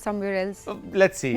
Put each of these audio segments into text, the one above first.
somewhere else. Let's see.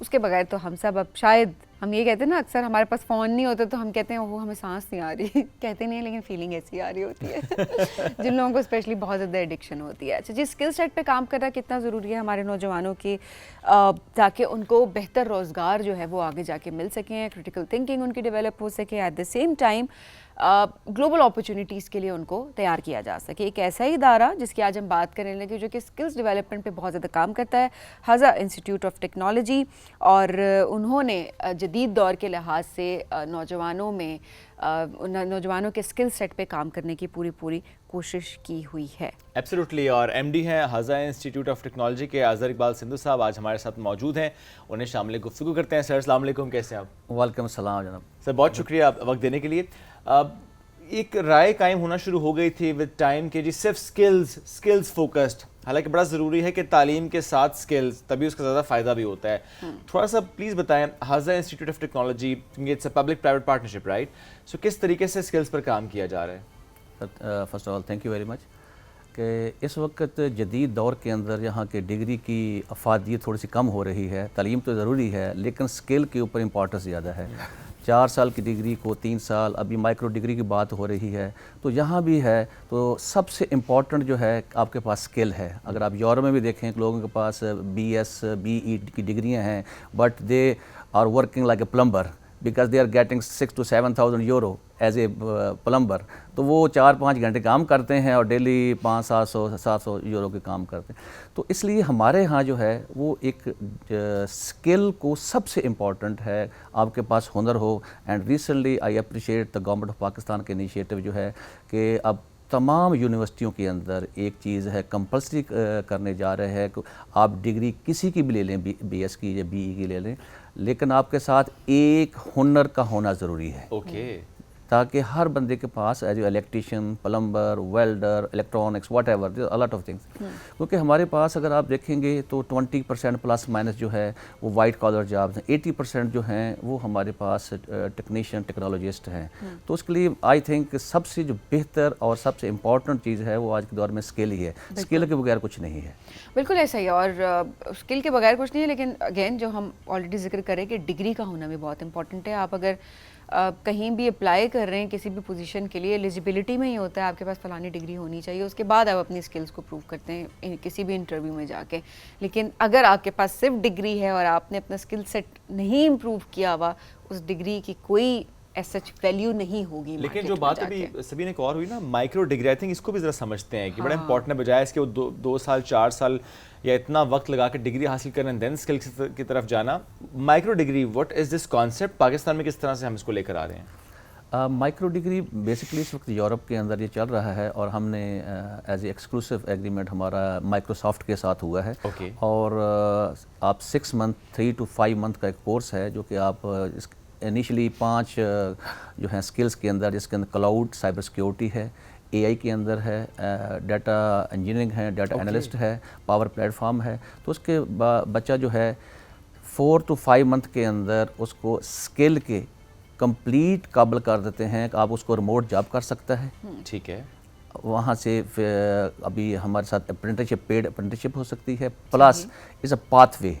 اس کے بغیر تو ہم سب اب شاید ہم یہ کہتے ہیں نا اکثر ہمارے پاس فون نہیں ہوتا تو ہم کہتے ہیں وہ ہمیں سانس نہیں آ رہی کہتے نہیں ہیں لیکن فیلنگ ایسی آ رہی ہوتی ہے جن لوگوں کو اسپیشلی بہت زیادہ ایڈکشن ہوتی ہے. اچھا جی, اسکل سیٹ پہ کام کرنا کتنا ضروری ہے ہمارے نوجوانوں کی تاکہ ان کو بہتر روزگار جو ہے وہ آگے جا کے مل سکیں, کریٹیکل تھنکنگ ان کی ڈیولپ ہو سکے, at the same time global opportunities کے لیے ان کو تیار کیا جا سکے. ایک ایسا ہی ادارہ جس کی آج ہم بات کرنے لگے جو کہ اسکلز ڈیولپمنٹ پہ بہت زیادہ کام کرتا ہے, حضا انسٹیٹیوٹ آف ٹیکنالوجی, اور انہوں نے جدید دور کے لحاظ سے نوجوانوں کے اسکل سیٹ پہ کام کرنے کی پوری کوشش کی ہوئی ہے. ایبسلیوٹلی. اور ایم ڈی ہیں حضا انسٹیٹیوٹ آف ٹیکنالوجی کے اظہر اقبال سندھو صاحب آج ہمارے ساتھ موجود ہیں, انہیں شامل گفتگو کرتے ہیں. سر السلام علیکم, کیسے ہیں آپ؟ وعلیکم السلام جناب. سر بہت شکریہ وقت دینے کے لیے. ایک رائے قائم ہونا شروع ہو گئی تھی ود ٹائم کہ جی صرف سکلز فوکسڈ, حالانکہ بڑا ضروری ہے کہ تعلیم کے ساتھ سکلز, تبھی اس کا زیادہ فائدہ بھی ہوتا ہے. تھوڑا سا پلیز بتائیں, حضا institute of technology it's a public private partnership right, so کس طریقے سے سکلز پر کام کیا جا رہا ہے؟ First of all thank you very much. کہ اس وقت جدید دور کے اندر یہاں کے ڈگری کی افادیت تھوڑی سی کم ہو رہی ہے. تعلیم تو ضروری ہے لیکن اسکل کے اوپر امپورٹنس زیادہ ہے. 4 سال کی ڈگری کو 3 سال, ابھی مائکرو ڈگری کی بات ہو رہی ہے, تو یہاں بھی ہے. تو سب سے امپورٹنٹ جو ہے آپ کے پاس اسکل ہے. اگر آپ یورپ میں بھی دیکھیں لوگوں کے پاس BS BE کی ڈگریاں ہیں but they are working like a plumber because they are getting 6,000 to 7,000 euro as a plumber. تو وہ 4-5 گھنٹے کام کرتے ہیں اور ڈیلی 500-700 یورو کے کام کرتے ہیں. تو اس لیے ہمارے ہاں جو ہے وہ ایک اسکل کو سب سے امپورٹنٹ ہے آپ کے پاس ہنر ہو. And recently I appreciate the government of Pakistan کے انیشیٹو جو ہے کہ اب تمام یونیورسٹیوں کے اندر ایک چیز ہے کمپلسری کرنے جا رہے ہیں کہ آپ ڈگری کسی کی بھی لے لیں, BS کی یا BE کی لے لیں, لیکن آپ کے ساتھ ایک ہنر کا ہونا ضروری ہے. اوکے. تاکہ ہر بندے کے پاس as a electrician, plumber, welder, electronics, whatever lot of things. کیونکہ ہمارے پاس اگر آپ دیکھیں گے تو 20% پلس مائنس جو ہے وہ وائٹ کالر جابس ہیں, 80% جو ہیں وہ ہمارے پاس ٹیکنیشین, ٹیکنالوجسٹ ہیں. تو اس کے لیے آئی تھنک سب سے جو بہتر اور سب سے امپورٹنٹ چیز ہے وہ آج کے دور میں اسکل ہی ہے. اسکل کے بغیر کچھ نہیں ہے. بالکل ایسا ہی ہے, اور اسکل کے بغیر کچھ نہیں ہے. لیکن اگین جو ہم آلریڈی ذکر کریں کہ ڈگری کا ہونا بھی بہت امپورٹنٹ ہے. آپ اگر کہیں بھی اپلائی کر رہے ہیں کسی بھی پوزیشن کے لیے, ایلیجیبلٹی میں ہی ہوتا ہے آپ کے پاس فلانی ڈگری ہونی چاہیے, اس کے بعد آپ اپنی اسکلس کو پروو کرتے ہیں کسی بھی انٹرویو میں جا کے. لیکن اگر آپ کے پاس صرف ڈگری ہے اور آپ نے اپنا اسکل سیٹ نہیں امپروو کیا ہوا, اس ڈگری کی کوئی سچ ویلیو نہیں ہوگی. لیکن جو بات ابھی سبھی نے ایک اور ہوئی نا, مائکرو ڈگری, آئی تھنک اس کو بھی ذرا سمجھتے ہیں کہ بڑا امپورٹنٹ ہے, بجائے اس کے وہ 2 سال 4 سال یا اتنا وقت لگا کے ڈگری حاصل کرنا دین اسکل کی طرف جانا. Micro degree what is this concept, Pakistan میں کس طرح سے ہم اس کو لے کر آ رہے ہیں؟ مائکرو ڈگری بیسکلی اس وقت یورپ کے اندر یہ چل رہا ہے, اور ہم نے ایز اے ایکسکلوسیو ایگریمنٹ ہمارا مائکروسافٹ کے ساتھ ہوا ہے. اور آپ 6 month 3 to 5 month کا ایک کورس ہے جو کہ آپ انیشلی 5 جو ہیں اسکلس کے اندر, جس کے اندر کلاؤڈ, سائبر سیکیورٹی ہے, AI کے اندر ہے, ڈیٹا انجینئرنگ ہے, ڈیٹا انالسٹ ہے, پاور پلیٹ فارم ہے. تو اس کے بچہ جو ہے 4 to 5 month کے اندر اس کو اسکل کے کمپلیٹ قابل کر دیتے ہیں کہ آپ اس کو ریموٹ جاب کر سکتا ہے. ٹھیک ہے. وہاں سے ابھی ہمارے ساتھ اپرینٹسشپ, پیڈ اپرینٹسشپ ہو سکتی ہے, plus is a pathway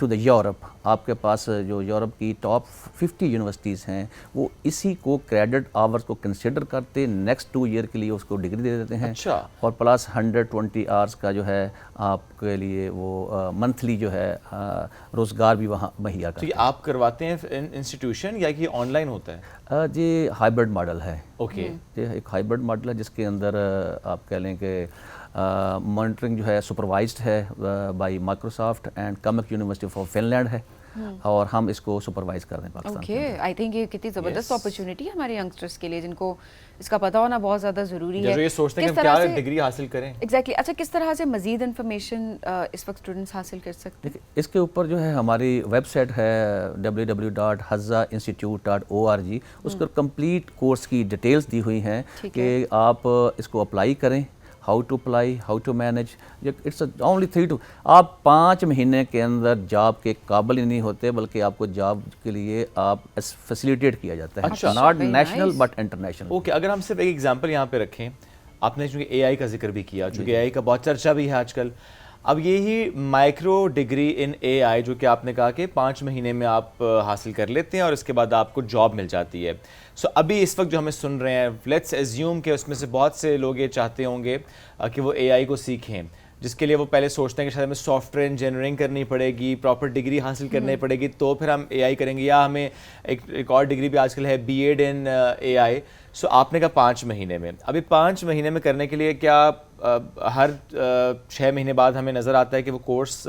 to the Europe. آپ کے پاس جو یورپ کی ٹاپ 50 یونیورسٹیز ہیں وہ اسی کو کریڈٹ آورس کو کنسیڈر کرتے نیکسٹ 2 year کے لیے اس کو ڈگری دے دیتے ہیں. اچھا. اور پلس 120 hours کا جو ہے آپ کے لیے وہ منتھلی جو ہے روزگار بھی وہاں مہیا کرتے ہیں. تو یہ آپ کرواتے ہیں انسٹیٹیوشن یا کہ آن لائن ہوتا ہے؟ یہ ہائبرڈ ماڈل ہے. اوکے. یہ ایک ہائبرڈ ماڈل ہے جس کے اندر آپ کہہ لیں کہ مانیٹرنگ جو ہے سپروائزڈ ہے بائی مائکروسافٹ اینڈ کمک یونیورسٹی آف فن لینڈ ہے, اور ہم اس کو سپروائز کر رہے ہیں پاکستان. اوکے, آئی تھنک یہ کتنی زبردست اپرچونٹی ہے ہمارے ینگسٹرس کے لیے, جن کو اس کا پتہ ہونا بہت زیادہ ضروری ہے. جو یہ سوچتے ہیں کہ کیا ڈگری حاصل کریں. ایگزیکٹلی. اچھا, کس طرح سے مزید انفارمیشن اس وقت اسٹوڈنٹس حاصل کر سکتے ہیں؟ اس کے اوپر جو ہے ہماری ویب سائٹ ہے www.hazzainstitute.org. اس پر کمپلیٹ کورس کی ڈیٹیلز دی ہوئی ہیں کہ آپ اس کو اپلائی کریں, how to apply, how to manage. It's only 3 to آپ 5 مہینے کے اندر جاب کے قابل ہی نہیں ہوتے, بلکہ آپ کو جاب کے لیے آپ فیسیلیٹیٹ کیا جاتا ہے, not national but international. Okay, اگر ہم صرف ایک ایگزامپل یہاں پہ رکھیں, آپ نے چونکہ AI کا ذکر بھی کیا, چونکہ AI کا بہت چرچا بھی ہے آج کل, اب یہی مائکرو ڈگری ان اے آئی جو کہ آپ نے کہا کہ 5 مہینے میں آپ حاصل کر لیتے ہیں اور اس کے بعد آپ کو جاب مل جاتی ہے. سو ابھی اس وقت جو ہمیں سن رہے ہیں, لیٹس ایزیوم کہ اس میں سے بہت سے لوگ یہ چاہتے ہوں گے کہ وہ اے آئی کو سیکھیں, جس کے لیے وہ پہلے سوچتے ہیں کہ شاید ہمیں سافٹ ویئر انجینئرنگ کرنی پڑے گی, پراپر ڈگری حاصل کرنی پڑے گی تو پھر ہم اے آئی کریں گے, یا ہمیں ایک اور ڈگری بھی آج کل ہے بی ایڈ ان اے آئی. سو آپ نے کہا 5 مہینے میں, ابھی 5 مہینے میں کرنے کے لیے کیا ہر 6 مہینے بعد ہمیں نظر آتا ہے کہ وہ کورس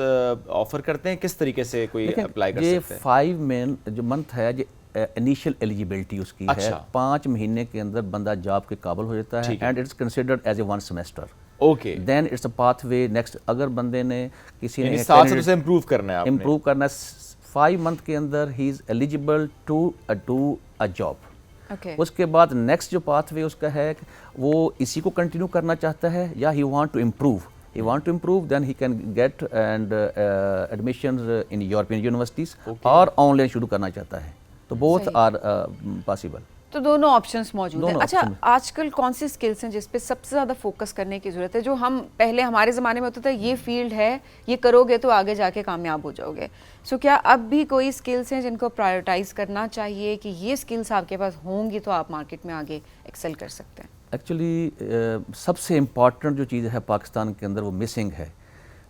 آفر کرتے ہیں, کس طریقے سے کوئی اپلائی کر سکتے ہیں؟ 5 مین جو منتھ ہے انیشیل ایلیجیبلٹی اس کی ہے, 5 مہینے کے اندر بندہ جاب کے قابل ہو جاتا ہے, and it's considered as a 1 semester. Okay, then it's a pathway next. اگر بندے نے کسی نے ساتھ اسے امپروو کرنا ہے, امپروو کرنا ہے 5 منتھ کے اندر, he is eligible to do a job. اس کے بعد نیکسٹ جو پاتھ وے اس کا ہے وہ اسی کو کنٹینیو کرنا چاہتا ہے یا he want to improve, then he can get and admissions in European universities, اور آن لائن شروع کرنا چاہتا ہے, تو both are possible. تو دونوں آپشنز موجود ہیں. اچھا, آج کل کون سی اسکلس ہیں جس پہ سب سے زیادہ فوکس کرنے کی ضرورت ہے, جو ہم پہلے ہمارے زمانے میں ہوتا تھا یہ فیلڈ ہے, یہ کرو گے تو آگے جا کے کامیاب ہو جاؤ گے, سو کیا اب بھی کوئی اسکلس ہیں جن کو پرائیورٹائز کرنا چاہیے کہ یہ اسکلس آپ کے پاس ہوں گی تو آپ مارکیٹ میں آگے ایکسل کر سکتے ہیں؟ ایکچولی سب سے امپورٹنٹ جو چیز ہے پاکستان کے اندر وہ مسنگ ہے,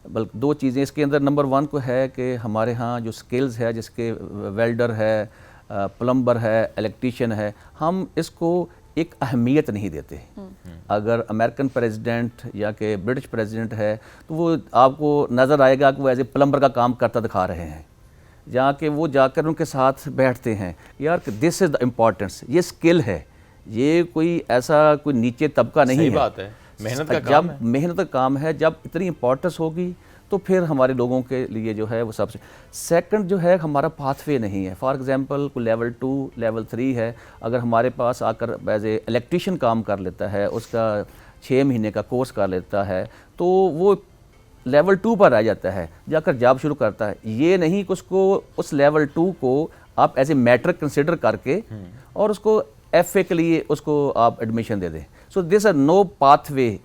بلکہ 2 چیزیں اس کے اندر. نمبر 1 کو ہے کہ ہمارے ہاں جو اسکلز ہے, جس کے ویلڈر ہے, پلمبر ہے, الیکٹریشین ہے, ہم اس کو ایک اہمیت نہیں دیتے. اگر امریکن پریزیڈنٹ یا کہ برٹش پریزیڈنٹ ہے تو وہ آپ کو نظر آئے گا کہ وہ ایز اے پلمبر کا کام کرتا دکھا رہے ہیں, جہاں کہ وہ جا کر ان کے ساتھ بیٹھتے ہیں, یار دس از دا امپورٹنس, یہ اسکل ہے, یہ کوئی ایسا کوئی نیچے طبقہ نہیں ہے. صحیح بات ہے, محنت کا جب محنت کا کام ہے, جب اتنی امپورٹنس ہوگی تو پھر ہمارے لوگوں کے لیے جو ہے وہ سب سے. سیکنڈ جو ہے ہمارا پاتھ وے نہیں ہے. فار ایگزامپل کوئی لیول 2 لیول 3 ہے, اگر ہمارے پاس آ کر ایز اے الیکٹریشین کام کر لیتا ہے, اس کا 6 مہینے کا کورس کر لیتا ہے, تو وہ لیول 2 پر آ جاتا ہے, جا کر جاب شروع کرتا ہے. یہ نہیں کہ اس کو اس لیول 2 کو آپ ایز اے میٹر کنسیڈر کر کے اور اس کو ایف اے کے لیے اس کو آپ ایڈمیشن دے دیں. So this are now pathway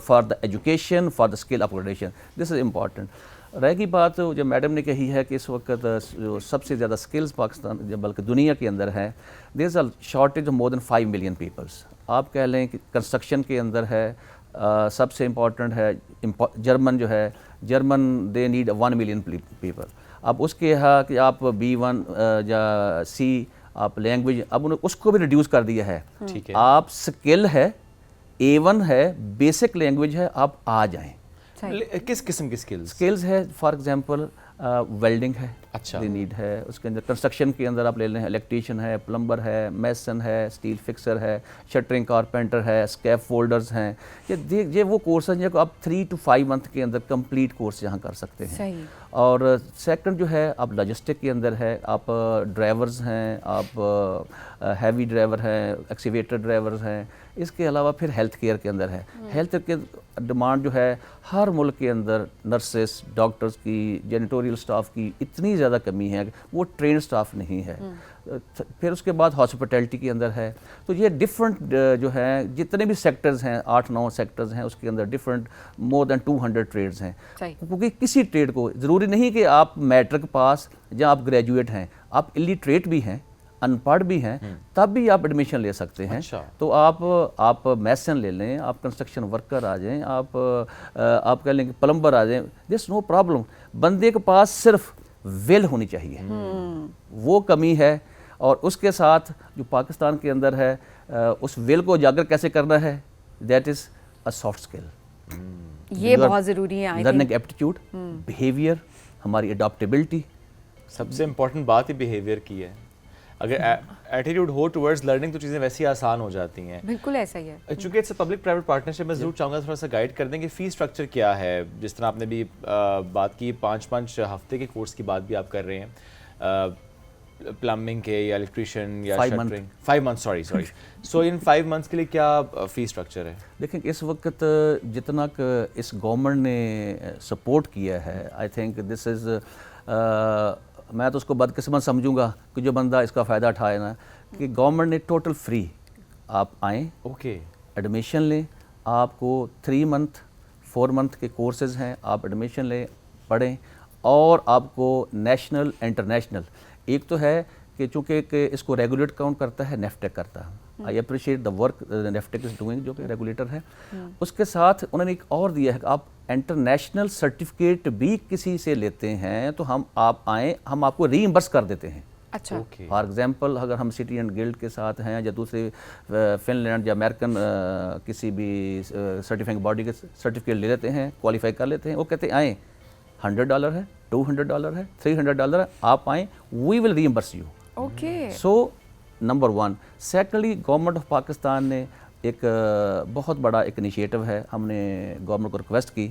for the education, for the skill upgradation. This is important. رہ گئی بات جو میڈم نے کہی ہے کہ اس وقت جو سب سے زیادہ اسکلز پاکستان بلکہ دنیا کے اندر ہے, there is a shortage of more than 5 million peoples. آپ کہہ لیں کہ کنسٹرکشن کے اندر ہے, سب سے امپورٹنٹ ہے جرمن جو ہے, German they need 1 million people. اب اس کے یہاں کہ آپ B1 یا C آپ لینگویج, اب اس کو بھی ریڈیوس کر دیا ہے. آپ اسکل ہے, A1 ہے, بیسک لینگویج ہے, آپ آ جائیں. کس قسم کی اسکلز ہے؟ فار ایگزامپل ویلڈنگ ہے, اچھا نیڈ ہے. اس کے اندر کنسٹرکشن کے اندر آپ لے لیں, الیکٹریشین ہے, پلمبر ہے, میسن ہے, اسٹیل فکسر ہے, شٹرنگ کارپینٹر ہے, اسکیپ فولڈرز ہیں. یہ وہ کورس ہیں جو آپ 3 to 5 منتھ کے اندر کمپلیٹ کورس یہاں کر سکتے ہیں. اور سیکنڈ جو ہے آپ لاجسٹک کے اندر ہے, آپ ڈرائیورز ہیں, آپ ہیوی ڈرائیور ہیں, ایکسیویٹر ڈرائیورز ہیں. اس کے علاوہ پھر ہیلتھ کیئر کے اندر ہے. ہیلتھ کے ڈیمانڈ جو ہے ہر ملک کے اندر, نرسز, ڈاکٹرز کی, جینیٹوریل سٹاف کی اتنی زیادہ کمی ہے, وہ ٹرینڈ سٹاف نہیں ہے. پھر اس کے بعد ہاسپٹیلٹی کے اندر ہے. تو یہ ڈفرنٹ جو ہیں جتنے بھی سیکٹرز ہیں, 8-9 سیکٹرز ہیں, اس کے اندر ڈفرنٹ مور دین 200 ٹریڈز ہیں. کیونکہ کسی ٹریڈ کو ضروری نہیں کہ آپ میٹرک پاس یا آپ گریجویٹ ہیں, آپ الٹریٹ بھی ہیں, ان پڑھ بھی ہیں, تب بھی آپ ایڈمیشن لے سکتے ہیں. تو آپ میسن لے لیں, آپ کنسٹرکشن ورکر آ جائیں, آپ کہہ لیں کہ پلمبر آ جائیں, دس نو پرابلم. بندے کے پاس صرف ول ہونی چاہیے, وہ کمی ہے. اور اس کے ساتھ جو پاکستان کے اندر ہے, اس ول کو اجاگر کیسے کرنا ہے, that is a soft skill. یہ بہت ضروری ہے. لرننگ ایپٹیٹیوڈ, بیہیویئر, ہماری اڈاپٹیبلٹی. سب سے امپورٹنٹ بات ہی بیہیویئر کی ہے. اگر ایٹیٹیوڈ ہو ٹورڈز لرننگ تو چیزیں ویسی آسان ہو جاتی ہیں. بالکل ایسا ہی ہے. چونکہ it's a public private partnership, میں ضرور چاہوں گا تھوڑا سا گائیڈ کر دیں کہ فی اسٹرکچر کیا ہے. جس طرح آپ نے بھی بات کی 5 ہفتے کے کورس کی بات بھی آپ کر رہے ہیں, پلمبنگ کے یا الیکٹریشین یا شٹرنگ. 5 months, sorry. سو ان 5 months کے لیے کیا فی اسٹرکچر ہے؟ دیکھیں اس وقت جتنا کہ اس گورنمنٹ نے سپورٹ کیا ہے, آئی تھنک دس از, میں تو اس کو بدقسمت سمجھوں گا کہ جو بندہ اس کا فائدہ اٹھائے نا, کہ گورنمنٹ نے ٹوٹل فری آپ آئیں, اوکے, ایڈمیشن لیں, آپ کو 3 month 4 month کے کورسز ہیں, آپ ایڈمیشن لیں, پڑھیں, اور آپ کو نیشنل انٹرنیشنل, ایک تو ہے کہ چونکہ کہ اس کو ریگولیٹ کون کرتا ہے, نیفٹیک کرتا ہے. I appreciate the work NAVTTC is doing, جو کہ ریگولیٹر ہے. اس کے ساتھ انہوں نے ایک اور دیا ہے کہ آپ انٹرنیشنل سرٹیفکیٹ بھی کسی سے لیتے ہیں تو آپ آئیں, ہم آپ کو ری ایمبرس کر دیتے ہیں. اچھا, فار ایگزامپل اگر ہم سٹی اینڈ گلڈ کے ساتھ ہیں یا دوسرے فن لینڈ یا امریکن کسی بھی سرٹیفائنگ باڈی کے سرٹیفکیٹ لے لیتے ہیں, کوالیفائی کر لیتے ہیں, وہ کہتے ہیں آئیں, $100 ہے, $200 ہے, $300 ہے, آپ آئیں, we will reimburse you. Okay. So number 1. Secondly government of Pakistan نے ایک بہت بڑا ایک انیشیٹو ہے, ہم نے گورنمنٹ کو ریکویسٹ کی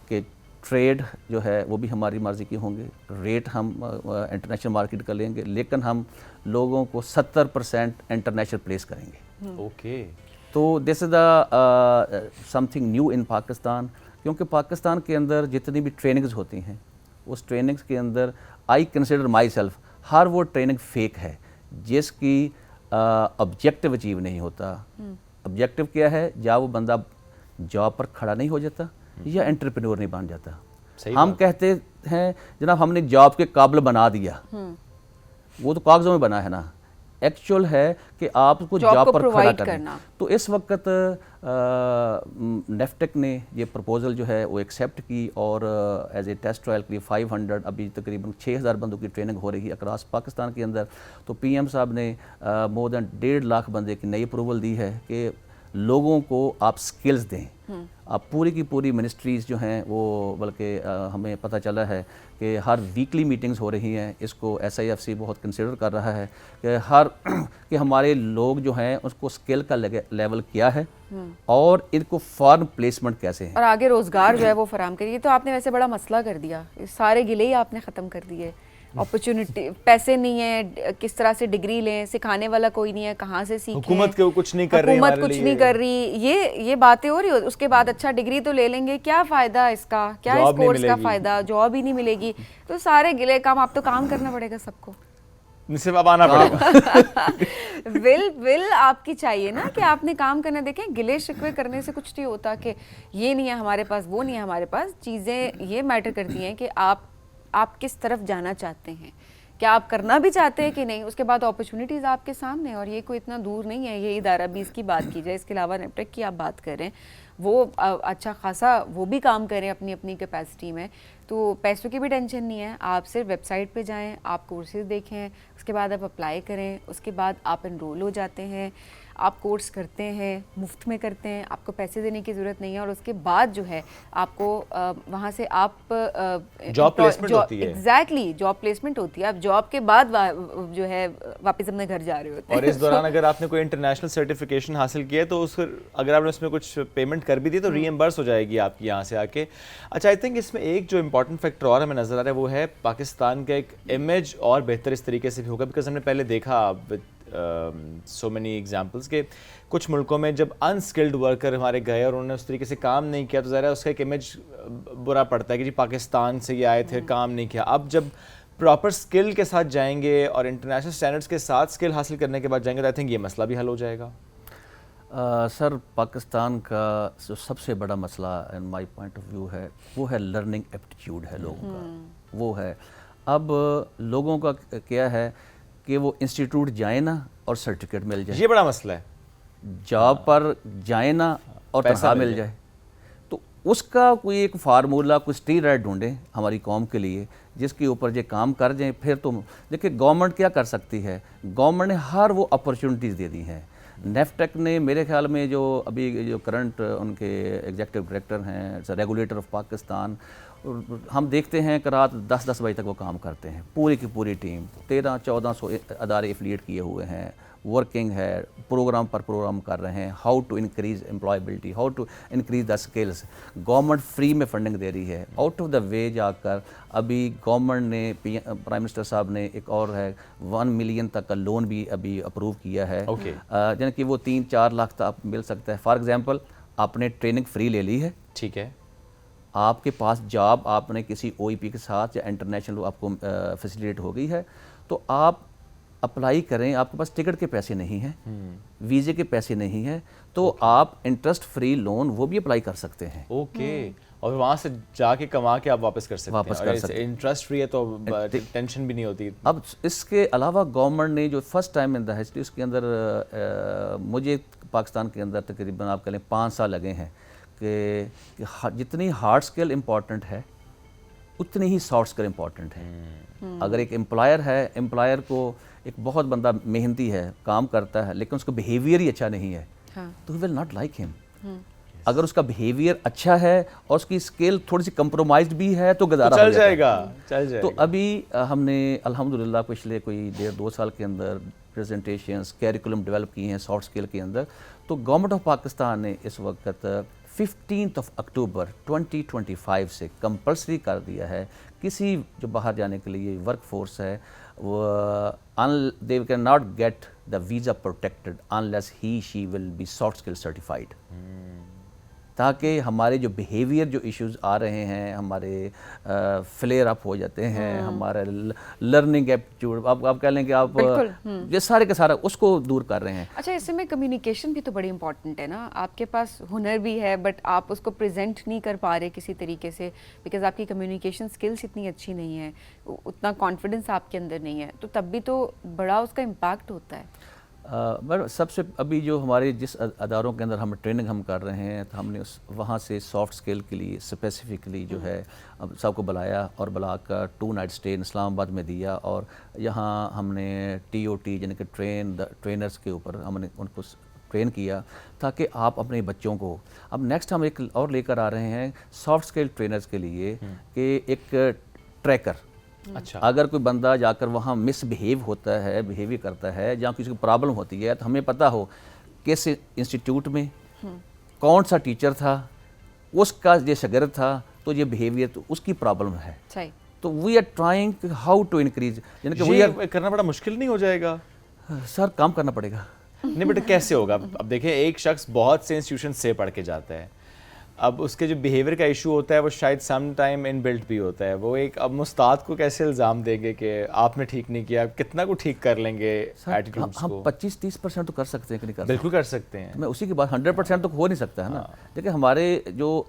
کہ ٹریڈ جو ہے وہ بھی ہماری مرضی کے ہوں گے, ریٹ ہم انٹرنیشنل مارکیٹ کا لیں گے, لیکن ہم لوگوں کو 70% انٹرنیشنل پلیس کریں گے. اوکے. تو this is the something new in Pakistan, کیونکہ پاکستان کے اندر جتنی بھی ٹریننگز ہوتی ہیں اس ٹریننگز کے اندر آئی کنسیڈر مائی سیلف ہر وہ ٹریننگ فیک ہے جس کی آبجیکٹیو اچیو نہیں ہوتا. آبجیکٹیو کیا ہے, یا وہ بندہ جاب پر کھڑا نہیں ہو جاتا یا انٹرپرینور نہیں بن جاتا. ہم کہتے ہیں جناب ہم نے جاب کے قابل بنا دیا, وہ تو کاغذوں میں بنا ہے نا, ایکچوئل ہے کہ آپ کو جاب پر کھڑا کرنا. تو اس وقت نیفٹیک نے یہ پرپوزل جو ہے وہ ایکسیپٹ کی اور ایز اے ٹیسٹ ٹرائل کے لیے 500 ابھی تقریباً 6000 بندوں کی ٹریننگ ہو رہی ہے اکراس پاکستان کے اندر. تو پی ایم صاحب نے مور دین 1.5 لاکھ بندے کی نئی اپروول دی ہے کہ لوگوں کو آپ سکلز دیں. آپ پوری کی پوری منسٹریز جو ہیں وہ, بلکہ ہمیں پتہ چلا ہے کہ ہر ویکلی میٹنگز ہو رہی ہیں, اس کو ایس آئی ایف سی بہت کنسیڈر کر رہا ہے کہ ہمارے لوگ جو ہیں اس کو اسکل کا لیول کیا ہے اور ان کو فارم پلیسمنٹ کیسے ہے اور آگے روزگار جو ہے وہ فراہم کریے. تو آپ نے ویسے بڑا مسئلہ کر دیا, سارے گلے ہی آپ نے ختم کر دیے. اپرچونٹی, پیسے نہیں ہیں, کس طرح سے ڈگری لیں, سکھانے والا کوئی نہیں ہے, کہاں سے سیکھیں, حکومت کچھ نہیں کر رہی, حکومت کچھ نہیں کر رہی, یہ باتیں ہو رہی. اس کے بعد اچھا ڈگری تو لے لیں گے, کیا فائدہ اس کا, کیا اس کورس کا فائدہ, جاب ہی نہیں ملے گی. تو سارے گلے کام, آپ تو کام کرنا پڑے گا سب کو, صرف اب آنا پڑے گا. ول آپ کی چاہیے نا کہ آپ نے کام کرنا. دیکھیں گلے شکوے کرنے سے کچھ نہیں ہوتا کہ یہ نہیں ہے ہمارے پاس, وہ نہیں ہے ہمارے پاس. چیزیں یہ میٹر کرتی ہیں کہ آپ کس طرف جانا چاہتے ہیں, کیا آپ کرنا بھی چاہتے ہیں کہ نہیں. اس کے بعد اپرچونیٹیز آپ کے سامنے, اور یہ کوئی اتنا دور نہیں ہے. یہ ادارہ بھی اس کی بات کی جائے, اس کے علاوہ نیفٹیک کی آپ بات کر رہے ہیں, وہ اچھا خاصا وہ بھی کام کریں اپنی کیپیسٹی میں. تو پیسوں کی بھی ٹینشن نہیں ہے, آپ صرف ویب سائٹ پہ جائیں, آپ کورسز دیکھیں, اس کے بعد آپ اپلائی کریں, اس کے بعد آپ انرول ہو جاتے ہیں, آپ کورس کرتے ہیں, مفت میں کرتے ہیں, آپ کو پیسے دینے کی ضرورت نہیں ہے. اور اس کے بعد جو ہے آپ کو وہاں سے آپ جاب پلیسمنٹ ہوتی ہے. ایگزیکٹلی, جاب پلیسمنٹ ہوتی ہے. آپ جاب کے بعد جو ہے واپس اپنے گھر جا رہے ہوتے ہیں. اور اس دوران اگر آپ نے کوئی انٹرنیشنل سرٹیفکیشن حاصل کی ہے تو اگر آپ نے اس میں کچھ پیمنٹ کر بھی دی تو ری ایمبرس ہو جائے گی آپ کی یہاں سے آ کے. اچھا, آئی تھنک اس میں ایک جو امپورٹنٹ فیکٹر اور ہمیں نظر آ رہا ہے وہ ہے پاکستان کا ایک امیج اور بہتر اس طریقے سے بھی ہوگا. بیکاز ہم نے پہلے دیکھا سو مینی ایگزامپلس کہ کچھ ملکوں میں جب انسکلڈ ورکر ہمارے گئے اور انہوں نے اس طریقے سے کام نہیں کیا تو ظاہر ہے اس کا ایک امیج برا پڑتا ہے کہ جی پاکستان سے یہ آئے تھے, کام نہیں کیا. اب جب پراپر اسکل کے ساتھ جائیں گے اور انٹرنیشنل اسٹینڈرڈس کے ساتھ اسکل حاصل کرنے کے بعد جائیں گے تو آئی تھنک یہ مسئلہ بھی حل ہو جائے گا. سر پاکستان کا جو سب سے بڑا مسئلہ ان مائی پوائنٹ آف ویو ہے وہ ہے لرننگ ایپٹیچیوڈ ہے لوگوں کا. وہ ہے اب لوگوں کا کیا ہے کہ وہ انسٹیٹیوٹ جائیں نا اور سرٹیفکیٹ مل جائے, یہ بڑا مسئلہ ہے. جاب پر جائیں نا اور تنخواہ مل جائے. تو اس کا کوئی ایک فارمولہ, کوئی اسٹیرائڈ ڈھونڈیں ہماری قوم کے لیے جس کے اوپر یہ کام کر جائیں. پھر تو دیکھیں گورنمنٹ کیا کر سکتی ہے, گورنمنٹ نے ہر وہ اپرچونیٹیز دے دی ہیں. نیفٹیک نے میرے خیال میں جو ابھی جو کرنٹ ان کے ایگزیکٹو ڈائریکٹر ہیں, ریگولیٹر آف پاکستان, ہم دیکھتے ہیں کہ رات 10 بجے تک وہ کام کرتے ہیں, پوری کی پوری ٹیم. 1300-1400 ادارے ایفیلیٹ کیے ہوئے ہیں, ورکنگ ہے, پروگرام پر پروگرام کر رہے ہیں, how to increase employability, how to increase the skills. Government free میں فنڈنگ دے رہی ہے. آؤٹ آف دا وے جا کر ابھی گورنمنٹ نے پرائم منسٹر صاحب نے ایک اور ہے 1 ملین تک کا لون بھی ابھی اپروو کیا ہے, یعنی کہ وہ 3-4 لاکھ تک مل سکتا ہے. فار ایگزامپل آپ نے ٹریننگ فری لے لی ہے, ٹھیک ہے, آپ کے پاس جاب آپ نے کسی او ای پی کے ساتھ یا انٹرنیشنل آپ کو فیسیلیٹ ہو گئی ہے, تو آپ اپلائی کریں, آپ کے پاس ٹکٹ کے پیسے نہیں ہیں, ویزے کے پیسے نہیں ہیں, تو آپ انٹرسٹ فری لون وہ بھی اپلائی کر سکتے ہیں. اوکے, اور وہاں سے جا کے کما کے آپ واپس کر سکتے ہیں, انٹرسٹ فری ہے تو ٹینشن بھی نہیں ہوتی. اب اس کے علاوہ گورنمنٹ نے جو first time in the history, اس کے اندر مجھے پاکستان کے اندر تقریباً آپ کہہ لیں 5 سال لگے ہیں کہ جتنی ہارڈ اسکل امپورٹنٹ ہے اتنی ہی سافٹ اسکل امپورٹنٹ ہے. اگر ایک امپلائر ہے, امپلائر کو ایک بہت بندہ محنتی ہے, کام کرتا ہے, لیکن اس کا بیہیویئر ہی اچھا نہیں ہے, تو ہی ول ناٹ لائک ہم. اگر اس کا بیہیویئر اچھا ہے اور اس کی اسکل تھوڑی سی کمپرومائزڈ بھی ہے تو گزارا ہو جائے گا. تو ابھی ہم نے الحمدللہ پچھلے کوئی 1.5-2 سال کے اندر پریزنٹیشنز, کیریکولم ڈیولپ کی ہیں سافٹ اسکل کے اندر. تو گورنمنٹ آف پاکستان نے اس وقت 15 اکتوبر 2025 سے کمپلسری کر دیا ہے کسی جو باہر جانے کے لیے ورک فورس ہے, وہ they cannot get the visa protected unless she will be soft skill certified. تاکہ ہمارے جو بیہیویئر جو ایشوز آ رہے ہیں, ہمارے فلیئر اپ ہو جاتے ہیں, ہمارے لرننگ ایپٹیوڈ, آپ کہہ لیں کہ آپ یہ سارے کا سارا اس کو دور کر رہے ہیں. اچھا, اس میں کمیونیکیشن بھی تو بڑی امپورٹنٹ ہے نا. آپ کے پاس ہنر بھی ہے بٹ آپ اس کو پریزنٹ نہیں کر پا رہے کسی طریقے سے, بیکاز آپ کی کمیونیکیشن سکلز اتنی اچھی نہیں ہیں, اتنا کانفیڈنس آپ کے اندر نہیں ہے, تو تب بھی تو بڑا اس کا امپیکٹ ہوتا ہے. سب سے ابھی جو ہمارے جس اداروں کے اندر ہم ٹریننگ ہم کر رہے ہیں, تو ہم نے وہاں سے سافٹ اسکل کے لیے اسپیسیفکلی جو ہے سب کو بلایا اور بلا کر 2 نائٹ اسٹے اسلام آباد میں دیا, اور یہاں ہم نے TOT یعنی کہ ٹرینرز کے اوپر ہم نے ان کو ٹرین کیا تاکہ آپ اپنے بچوں کو. اب نیکسٹ ہم ایک اور لے کر آ رہے ہیں سافٹ اسکل ٹرینرز کے لیے کہ ایک ٹریکر. اچھا, اگر کوئی بندہ جا کر وہاں مس بیہیو ہوتا ہے, بیہیویئر کرتا ہے, جہاں کسی کو پرابلم ہوتی ہے, تو ہمیں پتہ ہو کس انسٹیٹیوٹ میں کون سا ٹیچر تھا, اس کا یہ شاگرد تھا, تو یہ بیہیویئر تو اس کی پرابلم ہے. تو we are trying how to increase. یعنی کہ یہ کرنا بڑا مشکل نہیں ہو جائے گا سر؟ کام کرنا پڑے گا. نہیں بیٹا, کیسے ہوگا؟ اب دیکھیں ایک شخص بہت سے انسٹیٹیوشن سے پڑھ کے جاتا ہے, اب اس کے جو بیہیویئر کا ایشو ہوتا ہے وہ شاید سم ٹائم ان بلٹ بھی ہوتا ہے. وہ ایک اب استاد کو کیسے الزام دیں گے کہ آپ نے ٹھیک نہیں کیا, کتنا کو ٹھیک کر لیں گے ایٹیٹیوڈز کو؟ ہم 25-30% تو کر سکتے ہیں کہ نہیں کر سکتے؟ بالکل کر سکتے ہیں. میں اسی کی بات 100% تو ہو نہیں سکتا ہے نا. دیکھیں ہمارے جو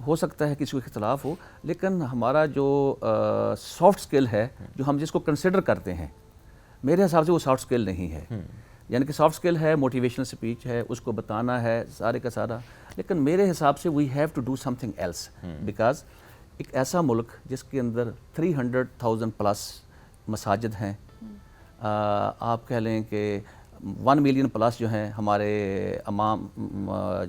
ہو سکتا ہے کسی کو اختلاف ہو, لیکن ہمارا جو سافٹ اسکل ہے جو ہم جس کو کنسیڈر کرتے ہیں, میرے حساب سے وہ سافٹ اسکل نہیں ہے. یعنی کہ سافٹ اسکل ہے موٹیویشنل اسپیچ ہے, اس کو بتانا ہے سارے کا سارا, لیکن میرے حساب سے we have to do something else. Because ایک ایسا ملک جس کے اندر 300,000 پلس مساجد ہیں, آپ کہہ لیں کہ 1 ملین پلس جو ہیں ہمارے امام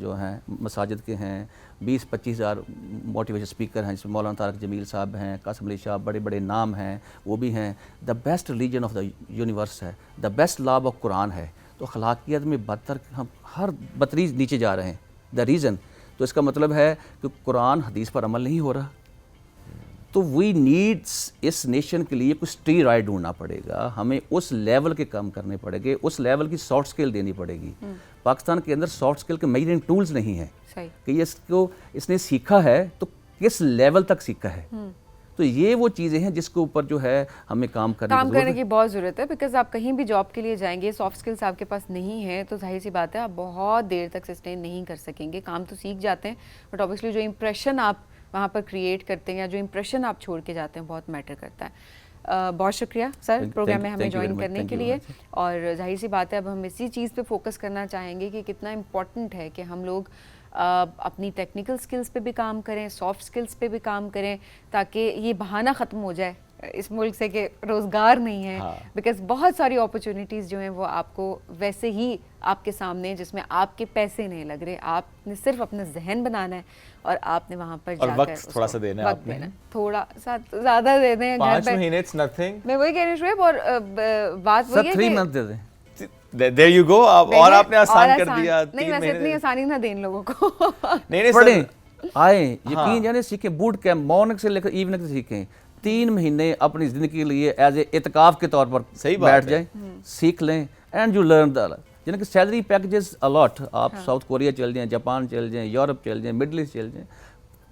جو ہیں مساجد کے ہیں, 20-25 ہزار موٹیویشن اسپیکر ہیں, جس میں مولانا طارق جمیل صاحب ہیں, قاسم علی شاہ, بڑے بڑے نام ہیں وہ بھی ہیں. The best religion of the universe ہے, دا بیسٹ لا آف قرآن ہے. تو اخلاقیات میں بدتر ہم ہر بتریز نیچے جا رہے ہیں. دا ریزن تو اس کا مطلب ہے کہ قرآن حدیث پر عمل نہیں ہو رہا. تو وی نیڈس اس نیشن کے لیے کچھ اسٹیرائڈ ڈھونڈنا پڑے گا, ہمیں اس لیول کے کام کرنے پڑے گے, اس لیول کی سافٹ اسکل دینی پڑے گی. پاکستان کے اندر سافٹ اسکل کے میجرنگ ٹولز نہیں ہیں کہ اس نے سیکھا ہے تو کس لیول تک سیکھا ہے. تو یہ وہ چیزیں ہیں جس کے اوپر جو ہے ہمیں کام کرنے کی بہت ضرورت ہے. بیکاز آپ کہیں بھی جاب کے لیے جائیں گے, سافٹ اسکلس آپ کے پاس نہیں ہیں تو ظاہر سی بات ہے آپ بہت دیر تک سسٹین نہیں کر سکیں گے. کام تو سیکھ جاتے ہیں بٹ اوبیسلی جو امپریشن آپ وہاں پر کریٹ کرتے ہیں یا جو امپریشن آپ چھوڑ کے جاتے ہیں بہت میٹر کرتا ہے. بہت شکریہ سر پروگرام میں ہمیں جوائن کرنے کے لیے. اور ظاہر سی بات ہے اب ہم اسی چیز پہ فوکس کرنا چاہیں گے کہ کتنا امپورٹنٹ ہے کہ ہم لوگ اپنی ٹیکنیکل سکلز پہ بھی کام کریں, سافٹ سکلز پہ بھی کام کریں, تاکہ یہ بہانہ ختم ہو جائے اس ملک سے کہ روزگار نہیں ہے. بیکاز بہت ساری اپرچونیٹیز جو ہیں وہ آپ کو ویسے ہی آپ کے سامنے, جس میں آپ کے پیسے نہیں لگ رہے, آپ نے صرف اپنا ذہن بنانا ہے اور آپ نے وہاں پر جا کر تھوڑا سا دینا ہے, آپ نے تھوڑا سا زیادہ دے دیں. 5 مہینے اٹس نتھنگ. میں وہی کہہ رہی ہوں شعیب, اور بات وہی ہے 3 منتھ دے دیں. There you go. اور آپ نے آسان کر دیا. نہیں ویسے اتنی آسانی نہ دیں لوگوں کو. نہیں پڑھیں, آئیں, یقین جانے سیکھیں, بوٹ کیمپ مارننگ سے لے کر ایوننگ سے سیکھیں. 3 مہینے اپنی زندگی کے لیے ایز اے اعتکاف کے طور پر بیٹھ جائیں, سیکھ لیں, اینڈ یو لرن دا. یعنی کہ سیلری پیکیجز الاٹ, آپ ساؤتھ کوریا چل جائیں, جاپان چل جائیں, یورپ چل جائیں, مڈل ایسٹ چل جائیں,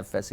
FSC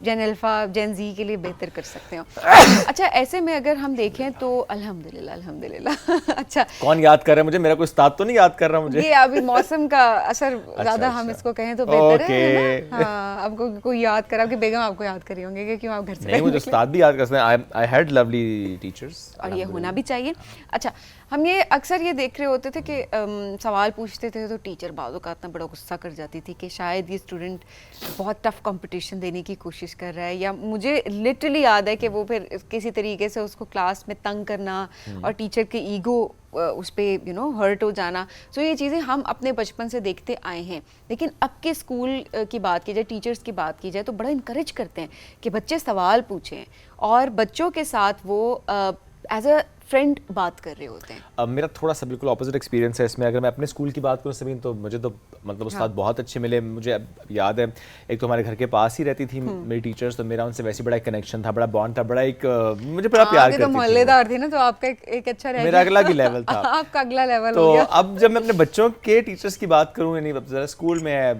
جین الفا جین زی کے لیے بہتر کر سکتے ہو. اچھا ایسے میں اگر ہم دیکھیں تو الحمدللہ اچھا کون یاد کر رہا ہے مجھے؟ میرا کوئی استاد تو نہیں یاد کر رہا مجھے. یہ ابھی موسم کا اثر زیادہ ہم اس کو کہیں تو بہتر ہے. ہاں آپ کو کوئی یاد کرا کہ بیگم آپ کو یاد کری ہوں گے کہ کیوں آپ گھر سے نہیں مجھے استاد بھی یاد کرتے ہیں. آئی ہیڈ لولی ٹیچرز اور یہ ہونا بھی چاہیے. اچھا ہم یہ اکثر یہ دیکھ رہے ہوتے تھے کہ سوال پوچھتے تھے تو ٹیچر بعض اوقات اتنا بڑا غصہ کر جاتی تھی کہ شاید یہ اسٹوڈنٹ بہت ٹف کمپٹیشن دینے کی کوشش کر رہا ہے, یا مجھے لٹرلی یاد ہے کہ وہ پھر کسی طریقے سے اس کو کلاس میں تنگ کرنا اور ٹیچر کے ایگو اس پہ ہرٹ ہو جانا. سو یہ چیزیں ہم اپنے بچپن سے دیکھتے آئے ہیں. لیکن اب کے اسکول کی بات کی جائے, ٹیچرس کی بات کی جائے تو بڑا انکریج کرتے ہیں کہ بچے سوال پوچھیں اور بچوں کے ساتھ وہ ایز اے فرینڈ بات کر رہے ہوتے ہیں. میرا تھوڑا سا بالکل اپوزٹ ایکسپیرینس ہے اس میں. اگر میں اپنے اسکول کی بات کروں سبین تو مجھے تو مطلب استاد بہت اچھے ملے. مجھے اب یاد ہے ایک تو ہمارے گھر کے پاس ہی رہتی تھی میری ٹیچرس, تو میرا ان سے ویسے بڑا ایک کنیکشن تھا, بڑا بانڈ تھا, بڑا ایک مجھے بڑا پیار کرتی تھی. محلے دار تھے نا تو آپ کا ایک اچھا رہ میرا اگلا ہی لیول تھا. آپ کا اگلا لیول تو اب جب میں اپنے بچوں کے ٹیچرس کی بات کروں, یعنی ذرا اسکول میں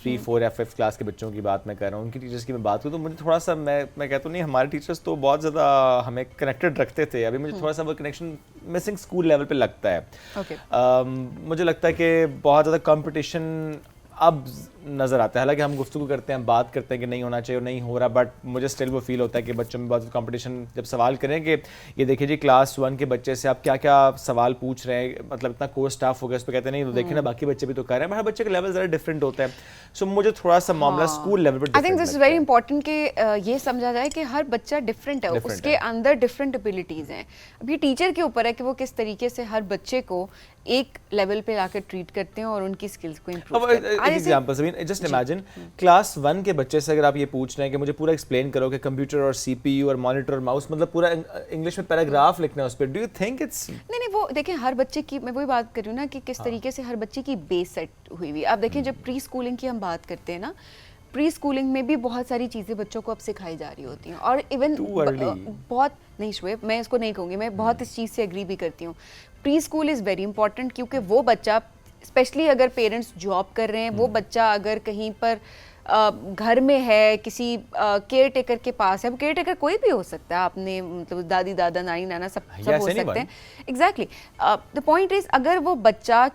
3, 4 یا 5 کلاس کے بچوں کی بات میں کر رہا ہوں, ان کی ٹیچرس کی میں بات کروں تو مجھے تھوڑا سا میں کہتا ہوں نہیں ہمارے ٹیچرس تو بہت زیادہ ہمیں کنیکٹڈ رکھتے تھے. ابھی مجھے تھوڑا سا وہ کنیکشن مسنگ اسکول لیول پہ لگتا ہے. مجھے لگتا ہے کہ بہت زیادہ کمپٹیشن اب نظر آتا ہے. حالانکہ ہم گفتگو کرتے ہیں, بات کرتے ہیں کہ نہیں ہونا چاہیے اور نہیں ہو رہا, بٹ مجھے اسٹل وہ فیل ہوتا ہے کہ بچوں میں بہت کمپٹیشن. جب سوال کریں کہ یہ دیکھیں جی کلاس 1 کے بچے سے آپ کیا کیا سوال پوچھ رہے ہیں, مطلب اتنا کورس اسٹاف ہو گیا, اس پہ کہتے ہیں نہیں تو دیکھیں نا باقی بچے بھی تو کر رہے ہیں, ہر بچے کا لیول ذرا ڈفرینٹ ہوتا ہے. سو مجھے تھوڑا سا معاملہ school level per I think this is very important کہ یہ سمجھا جائے کہ ہر بچہ ڈفرینٹ ہے, اس کے اندر ڈفرینٹ ابیلٹیز ہیں. اب یہ ٹیچر کے اوپر ہے کہ وہ کس طریقے سے ہر بچے کو ایک لیول پہ لا کر ٹریٹ کرتے ہیں اور ان کی اسکلس کو امپروو کرتے ہیں. ایک ایگزامپل سبین, جسٹ امیجن کلاس 1 کے بچے سے اگر آپ یہ پوچھ رہے ہیں کہ مجھے پورا ایکسپلین کرو کہ کمپیوٹر اور سی پی یو اور مانیٹر اور ماؤس مطلب پورا انگلش میں پیراگراف لکھنا ہے اس پہ, ڈو یو تھنک اٹس نہیں وہ دیکھیں ہر بچے کی, میں وہی بات کر رہی ہوں نا کہ کس طریقے سے ہر بچے کی بیس سیٹ ہوئی ہوئی. آپ دیکھیں جب پری اسکولنگ کی ہم بات کرتے ہیں نا, پری اسکولنگ میں بھی بہت ساری چیزیں بچوں کو اب سکھائی جا رہی ہوتی ہیں, اور ایون بہت نہیں شعیب میں اس کو نہیں کہوں گی, میں بہت اس چیز سے ایگری بھی کرتی ہوں. Preschool is very important کیونکہ وہ بچہ اسپیشلی اگر پیرنٹس جاب کر رہے ہیں, وہ بچہ اگر کہیں پر گھر میں ہے, کسی کیئر ٹیکر کے پاس ہے, کیئر ٹیکر کوئی بھی ہو سکتا ہے, آپ نے مطلب دادی دادا نانی نانا سب ہو سکتے ہیں. ایگزیکٹلی دا پوائنٹ از اگر وہ بچہ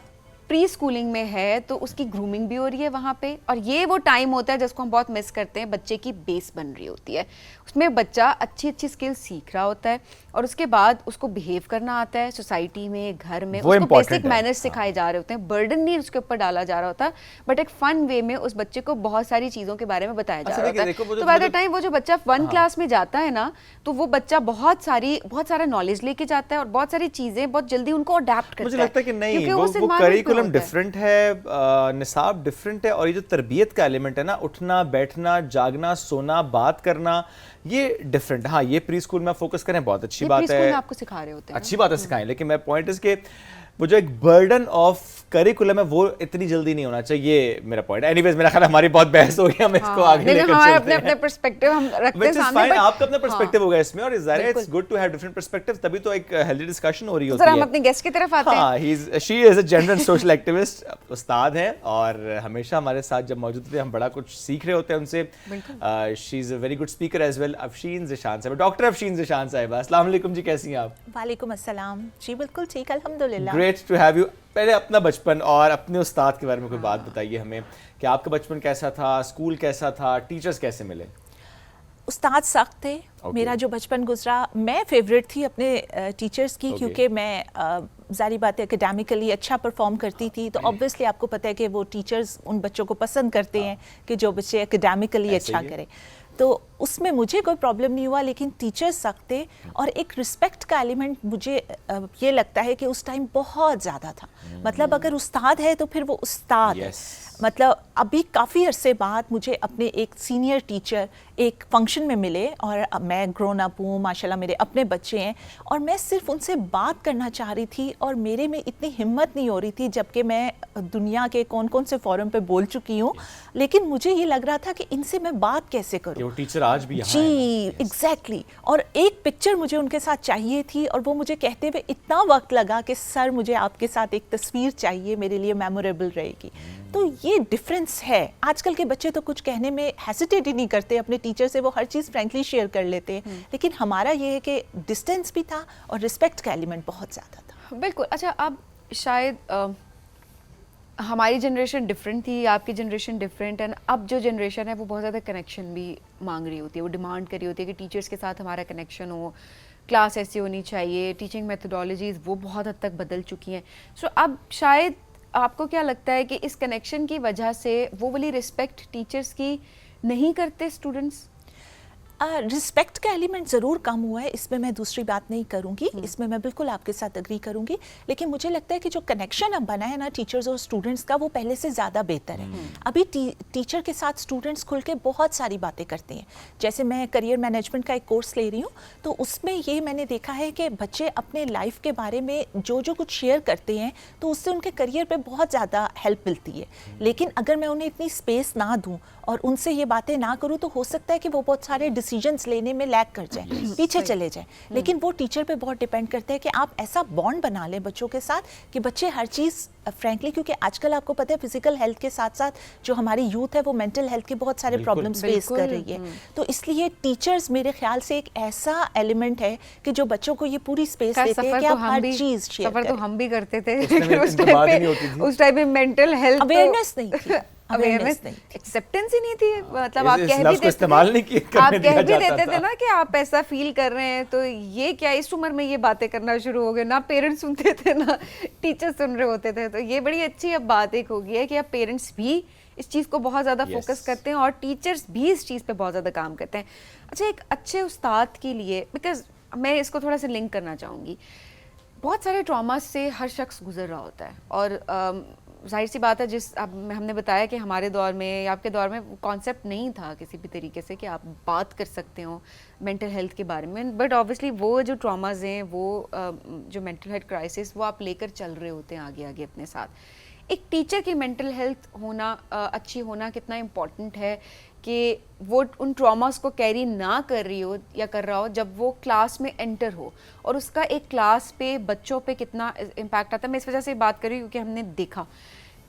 پری اسکولنگ میں ہے تو اس کی گرومنگ بھی ہو رہی ہے وہاں پہ, اور یہ وہ ٹائم ہوتا ہے جس کو ہم بہت مس کرتے ہیں, بچے کی بیس بن رہی ہوتی ہے. اس میں بچہ اچھی اسکل سیکھ رہا ہوتا ہے اور اس کے بعد اس کو بہیو کرنا آتا ہے سوسائٹی میں, گھر میں, اس کو بیسک مینرز سکھائے جا رہے ہوتے ہیں. برڈن نہیں اس کے اوپر ڈالا جا رہا ہوتا, بٹ ایک فن وے میں اس بچے کو بہت ساری چیزوں کے بارے میں بتایا جا رہا ہوتا ہے. تو بائی دا ٹائم وہ جو بچہ 1 کلاس میں جاتا ہے نا, تو وہ بچہ بہت سارا نالج لے کے جاتا ہے اور بہت ساری چیزیں بہت جلدی ان کو اڈیپٹ کرتا ہے. مجھے لگتا ہے کہ نہیں وہ کریکولم ڈفرینٹ ہے, نصاب ڈفرینٹ ہے, اور یہ جو تربیت کا ایلیمنٹ ہے نا, اٹھنا بیٹھنا جاگنا سونا بات کرنا, یہ ڈفرینٹ. ہاں یہ پری اسکول میں فوکس کریں بہت اچھی بات ہے, آپ کو سکھا رہے ہوتے ہیں, اچھی بات ہے سکھائیں, لیکن میں پوائنٹ اس کے وہ جو ایک برڈن آف کریکولم ہے وہ اتنی جلدی نہیں ہونا چاہیے, یہ میرا پوائنٹ ہے. اینی ویز میرا خیال ہماری بہت بحث ہو گئی, ہم اس کو آگے لے کر چلتے ہیں. اپنے اپنے پرسپیکٹو ہم رکھتے ہیں سامنے, آپ کا اپنا پرسپیکٹو ہوگا اس میں, اور ظاہر ہے it's good to have different perspectives, تبھی تو ایک ہیلدی ڈسکشن ہو رہی ہوتی ہے. ہم اپنے گیسٹ کی طرف آتے ہیں. ہاں she is a general and social activist, استاد ہیں اور ہمیشہ ہمارے ساتھ جب موجود تھے ہم بڑا کچھ سیکھ رہے ہوتے ہیں ان سے. She is a very good speaker as well. Afsheen Zeeshan صاحبہ, ڈاکٹر افشین ذیشان صاحبہ, السلام علیکم جی, کیسی ہیں آپ؟ وعلیکم السلام جی, بالکل ٹھیک الحمدللہ. Great to have you. پہلے اپنا بچپن اور اپنے استاد کے بارے میں کوئی بات بتائیے ہمیں کہ آپ کا بچپن کیسا تھا, اسکول کیسا تھا, ٹیچرز کیسے ملے؟ استاد سخت تھے. میرا جو بچپن گزرا, میں فیوریٹ تھی اپنے ٹیچرز کی, کیونکہ میں ظاہری بات ہے اکیڈیمکلی اچھا پرفارم کرتی تھی, تو آبویسلی آپ کو پتہ ہے کہ وہ ٹیچرز ان بچوں کو پسند کرتے ہیں کہ جو بچے اکیڈیمکلی اچھا کریں. تو اس میں مجھے کوئی پرابلم نہیں ہوا, لیکن ٹیچرز سخت تھے. اور ایک رسپیکٹ کا ایلیمنٹ مجھے یہ لگتا ہے کہ اس ٹائم بہت زیادہ تھا. مطلب اگر استاد ہے تو پھر وہ استاد ہے. مطلب ابھی کافی عرصے بعد مجھے اپنے ایک سینئر ٹیچر ایک فنکشن میں ملے, اور میں گرون اپ ہوں ماشاءاللہ, میرے اپنے بچے ہیں, اور میں صرف ان سے بات کرنا چاہ رہی تھی, اور میرے میں اتنی ہمت نہیں ہو رہی تھی, جبکہ میں دنیا کے کون سے فورم پہ بول چکی ہوں, لیکن مجھے یہ لگ رہا تھا کہ ان سے میں بات کیسے کروں. وہ ٹیچر آج بھی جی ایگزیکٹلی. اور ایک پکچر مجھے ان کے ساتھ چاہیے تھی, اور وہ مجھے کہتے ہوئے اتنا وقت لگا کہ سر مجھے آپ کے ساتھ ایک تصویر چاہیے, میرے لیے میموریبل رہے گی. تو یہ ڈفرینس ہے. آج کل کے بچے تو کچھ کہنے میں ہیسیٹیٹ ہی نہیں کرتے اپنے ٹیچر سے, وہ ہر چیز فرینکلی شیئر کر لیتے ہیں, لیکن ہمارا یہ ہے کہ ڈسٹینس بھی تھا اور رسپیکٹ کا ایلیمنٹ بہت زیادہ تھا. بالکل. اچھا, اب شاید ہماری جنریشن ڈفرینٹ تھی, آپ کی جنریشن ڈفرینٹ ہے, اب جو جنریشن ہے وہ بہت زیادہ کنیکشن بھی مانگ رہی ہوتی ہے, وہ ڈیمانڈ کر رہی ہوتی ہے کہ ٹیچرس کے ساتھ ہمارا کنیکشن ہو, کلاس ایسی ہونی چاہیے, ٹیچنگ میتھڈالوجیز وہ بہت حد تک بدل چکی ہیں. سو اب شاید آپ کو کیا لگتا ہے کہ اس کنیکشن کی وجہ سے وہ والی رسپیکٹ ٹیچرس کی نہیں کرتے اسٹوڈنٹس؟ رسپیکٹ کا ایلیمنٹ ضرور کم ہوا ہے, اس میں میں دوسری بات نہیں کروں گی, اس میں میں بالکل آپ کے ساتھ اگری کروں گی, لیکن مجھے لگتا ہے کہ جو کنیکشن اب بنا ہے نا ٹیچرز اور اسٹوڈنٹس کا, وہ پہلے سے زیادہ بہتر ہے. ابھی ٹیچر کے ساتھ اسٹوڈنٹس کھل کے بہت ساری باتیں کرتے ہیں. جیسے میں کریئر مینجمنٹ کا ایک کورس لے رہی ہوں, تو اس میں یہ میں نے دیکھا ہے کہ بچے اپنے لائف کے بارے میں جو کچھ شیئر کرتے ہیں تو اس سے ان کے کریئر پہ بہت زیادہ ہیلپ ملتی ہے. لیکن اگر میں انہیں اتنی اسپیس نہ دوں اور ان سے یہ باتیں نہ کروں تو ہو سکتا ہے کہ وہ بہت سارے ڈیسیجنس لینے میں لیگ کر جائیں, پیچھے چلے جائیں. لیکن وہ ٹیچر پہ بہت ڈیپینڈ کرتا ہے کہ آپ ایسا بانڈ بنا لیں بچوں کے ساتھ کہ بچے ہر چیز فرینکلی, کیونکہ آج کل آپ کو پتہ ہے فزیکل ہیلتھ کے ساتھ ساتھ جو ہماری یوتھ ہے وہ مینٹل ہیلتھ کے بہت سارے پرابلمس فیس کر رہی ہے. تو اس لیے ٹیچرز میرے خیال سے ایک ایسا ایلیمنٹ ہے کہ جو بچوں کو یہ پوری اسپیس دیتے ہیں کہ آپ ہر چیز شیئر کریں. سفر تو ہم بھی کرتے تھے, لیکن اس ٹائم پہ مینٹل ہیلتھ اویئرنیس نہیں تھی, ایکسیپٹنس ہی نہیں تھی. مطلب آپ کہہ بھی دیتے تھے نا کہ آپ ایسا فیل کر رہے ہیں, تو یہ کیا اس عمر میں یہ باتیں کرنا شروع ہو گئے, نہ پیرنٹس سنتے تھے نہ ٹیچر سن رہے ہوتے تھے. تو یہ بڑی اچھی اب بات ایک ہو گئی ہے کہ اب پیرنٹس بھی اس چیز کو بہت زیادہ فوکس کرتے ہیں اور ٹیچرس بھی اس چیز پہ بہت زیادہ کام کرتے ہیں. اچھا, ایک اچھے استاد کے لیے, بیکاز میں اس کو تھوڑا سا لنک کرنا چاہوں گی, بہت سارے ٹراما سے ہر شخص گزر رہا ہوتا ہے, اور ظاہر سی بات ہے جس اب ہم نے بتایا کہ ہمارے دور میں یا آپ کے دور میں کانسیپٹ نہیں تھا کسی بھی طریقے سے کہ آپ بات کر سکتے ہو مینٹل ہیلتھ کے بارے میں, بٹ آبویسلی وہ جو ٹراماز ہیں, وہ جو مینٹل ہیلتھ کرائسس, وہ آپ لے کر چل رہے ہوتے ہیں آگے آگے اپنے ساتھ. ایک ٹیچر کی مینٹل ہیلتھ ہونا, اچھی ہونا کتنا امپورٹنٹ ہے کہ وہ ان ٹراماز کو کیری نہ کر رہی ہو یا کر رہا ہو جب وہ کلاس میں انٹر ہو, اور اس کا ایک کلاس پہ بچوں پہ کتنا امپیکٹ آتا ہے. میں اس وجہ سے بات کر رہی ہوں کیونکہ ہم نے دیکھا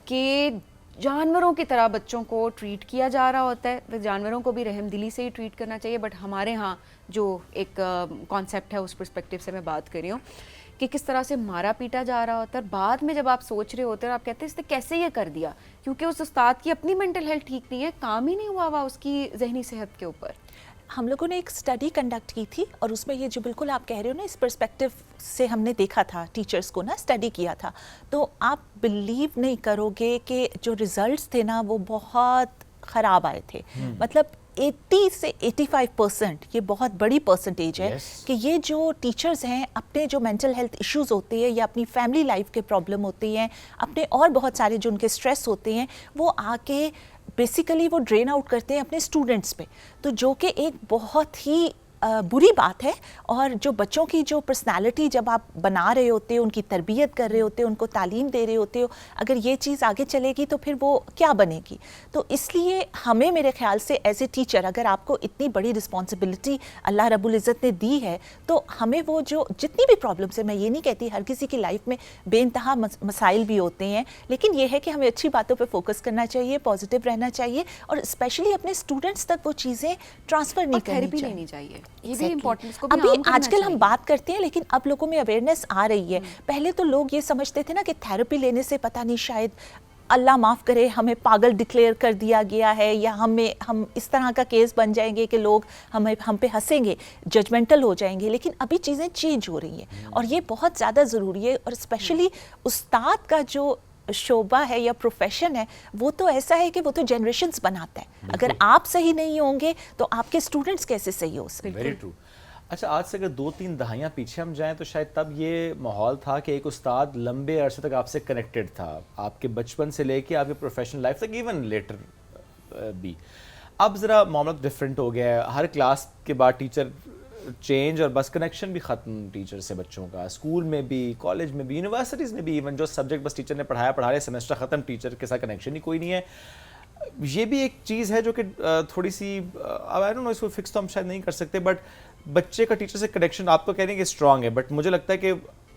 کہ جانوروں کی طرح بچوں کو ٹریٹ کیا جا رہا ہوتا ہے. جانوروں کو بھی رحم دلی سے ہی ٹریٹ کرنا چاہیے, بٹ ہمارے ہاں جو ایک کانسیپٹ ہے اس پرسپیکٹیو سے میں بات کر رہی ہوں کہ کس طرح سے مارا پیٹا جا رہا ہوتا ہے. اور بعد میں جب آپ سوچ رہے ہوتے ہیں اور آپ کہتے ہیں اس نے کیسے یہ کر دیا, کیونکہ اس استاد کی اپنی مینٹل ہیلتھ ٹھیک نہیں ہے, کام ہی نہیں ہوا ہوا اس کی ذہنی صحت کے اوپر. ہم لوگوں نے ایک اسٹڈی کنڈکٹ کی تھی اور اس میں یہ جو بالکل آپ کہہ رہے ہو نا, اس پرسپیکٹیو سے ہم نے دیکھا تھا, ٹیچرز کو نا اسٹڈی کیا تھا, تو آپ بلیو نہیں کرو گے کہ جو ریزلٹس تھے نا وہ بہت خراب آئے تھے. مطلب 80 سے 85% یہ بہت بڑی پرسنٹیج ہے کہ یہ جو ٹیچرز ہیں اپنے جو مینٹل ہیلتھ ایشوز ہوتے ہیں یا اپنی فیملی لائف کے پرابلم ہوتے ہیں, اپنے اور بہت سارے جو ان کے اسٹریس ہوتے ہیں, وہ آ کے بیسیکلی وہ ڈرین آؤٹ کرتے ہیں اپنے اسٹوڈنٹس پہ, تو جو کہ ایک بہت ہی بری بات ہے. اور جو بچوں کی جو پرسنالٹی جب آپ بنا رہے ہوتے ہو, ان کی تربیت کر رہے ہوتے ہو, ان کو تعلیم دے رہے ہوتے ہو, اگر یہ چیز آگے چلے گی تو پھر وہ کیا بنے گی. تو اس لیے ہمیں میرے خیال سے ایز اے ٹیچر, اگر آپ کو اتنی بڑی رسپانسبلٹی اللہ رب العزت نے دی ہے, تو ہمیں وہ جو جتنی بھی پرابلمس ہیں, میں یہ نہیں کہتی ہر کسی کی لائف میں بے انتہا مسائل بھی ہوتے ہیں, لیکن یہ ہے کہ ہمیں اچھی باتوں پہ فوکس کرنا چاہیے, پازیٹیو رہنا چاہیے, اور اسپیشلی اپنے اسٹوڈنٹس تک وہ چیزیں ٹرانسفر نہیں کرنی چاہیے. یہ بھی امپورٹنٹ. ابھی آج کل ہم بات کرتے ہیں لیکن اب لوگوں میں اویئرنیس آ رہی ہے. پہلے تو لوگ یہ سمجھتے تھے نا کہ تھیراپی لینے سے پتہ نہیں شاید اللہ معاف کرے ہمیں پاگل ڈکلیئر کر دیا گیا ہے, یا ہم اس طرح کا کیس بن جائیں گے کہ لوگ ہم پہ ہنسیں گے, ججمنٹل ہو جائیں گے. لیکن ابھی چیزیں چینج ہو رہی ہیں اور یہ بہت زیادہ ضروری ہے. اور اسپیشلی استاد کا جو شعبہ ہے یا پروفیشن ہے, وہ تو ایسا ہے کہ وہ تو جنریشنز بناتا ہے. اگر آپ صحیح نہیں ہوں گے تو آپ کے اسٹوڈنٹس کیسے صحیح ہو سکتے ہیں. Very true. اچھا, آج سے اگر 2-3 دہائیاں پیچھے ہم جائیں تو شاید تب یہ ماحول تھا کہ ایک استاد لمبے عرصے تک آپ سے کنیکٹڈ تھا, آپ کے بچپن سے لے کے آپ کے پروفیشنل لائف تک, ایون لیٹر بھی. اب ذرا معاملہ ڈفرینٹ ہو گیا ہے, ہر کلاس کے بعد ٹیچر چینج, اور بس کنیکشن بھی ختم ٹیچر سے بچوں کا, اسکول میں بھی, کالج میں بھی, یونیورسٹیز میں بھی. ایون جو سبجیکٹ بس ٹیچر نے پڑھایا رہے, سیمسٹر ختم, ٹیچر کے ساتھ کنیکشن ہی کوئی نہیں ہے. یہ بھی ایک چیز ہے جو کہ تھوڑی سی, آئی ڈونٹ نو, اس کو فکس تو ہم شاید نہیں کر سکتے, بٹ بچے کا ٹیچر سے کنیکشن آپ تو کہہ رہے ہیں کہ اسٹرانگ ہے, بٹ مجھے لگتا ہے کہ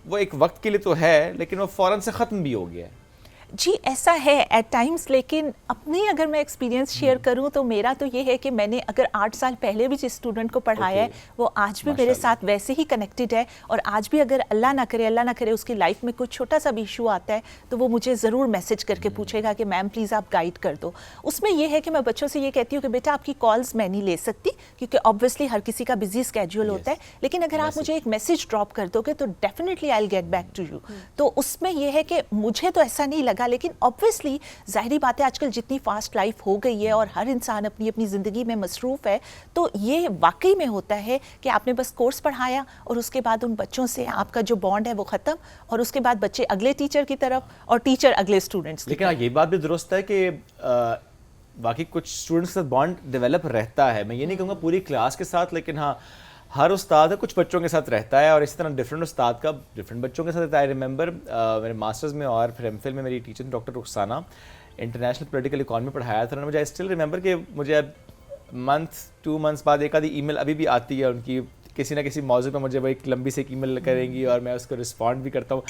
وہ ایک وقت کے لیے تو ہے لیکن وہ فوراً سے ختم بھی ہو گیا ہے. جی ایسا ہے ایٹ ٹائمس، لیکن اپنی اگر میں ایکسپیرینس شیئر کروں تو میرا تو یہ ہے کہ میں نے اگر 8 سال پہلے بھی جس اسٹوڈنٹ کو پڑھایا ہے وہ آج بھی میرے ساتھ ویسے ہی کنیکٹڈ ہے، اور آج بھی اگر اللہ نہ کرے اس کی لائف میں کوئی چھوٹا سا بھی ایشو آتا ہے تو وہ مجھے ضرور میسج کر کے پوچھے گا کہ میم پلیز آپ گائیڈ کر دو. اس میں یہ ہے کہ میں بچوں سے یہ کہتی ہوں کہ بیٹا آپ کی کالز میں نہیں لے سکتی کیونکہ آبویسلی ہر کسی کا بزی اسکیڈول ہوتا ہے، لیکن اگر آپ مجھے ایک میسج ڈراپ کر دو گے تو definitely I will get back to you. تو اس میں یہ ہے کہ مجھے تو ایسا نہیں لگا، لیکن آبویسلی ظاہری بات ہے آج کل جتنی فاسٹ لائف ہو گئی ہے اور ہر انسان اپنی اپنی زندگی میں مصروف ہے، تو یہ واقعی میں ہوتا ہے کہ آپ نے بس کورس پڑھایا اور اس کے بعد ان بچوں سے آپ کا جو بانڈ ہے وہ ختم، اور اس کے بعد بچے اگلے ٹیچر کی طرف اور ٹیچر اگلے اسٹوڈنٹس کی طرف. لیکن یہ بات بھی درست ہے کہ باقی کچھ اسٹوڈنٹس کے ساتھ بانڈ ڈیولپ رہتا ہے. میں یہ نہیں کہوں گا پوری کلاس کے ساتھ، لیکن ہاں ہر استاد ہے کچھ بچوں کے ساتھ رہتا ہے، اور اسی طرح ڈفرینٹ استاد کا ڈفرینٹ بچوں کے ساتھ رہتا ہے. آئی ریمبر میرے ماسٹرز میں اور پھر ایم فل میں میری teacher doctor Rukhsana international political economy پڑھایا تھا. مجھے اسٹل ریمبر کہ مجھے اب منتھ 2 months بعد ایک آدھی ای میل ابھی بھی آتی ہے ان کی، کسی نہ کسی موضوع پہ مجھے وہ ایک لمبی سی ای میل کریں گی اور میں اس کو رسپونڈ بھی کرتا ہوں.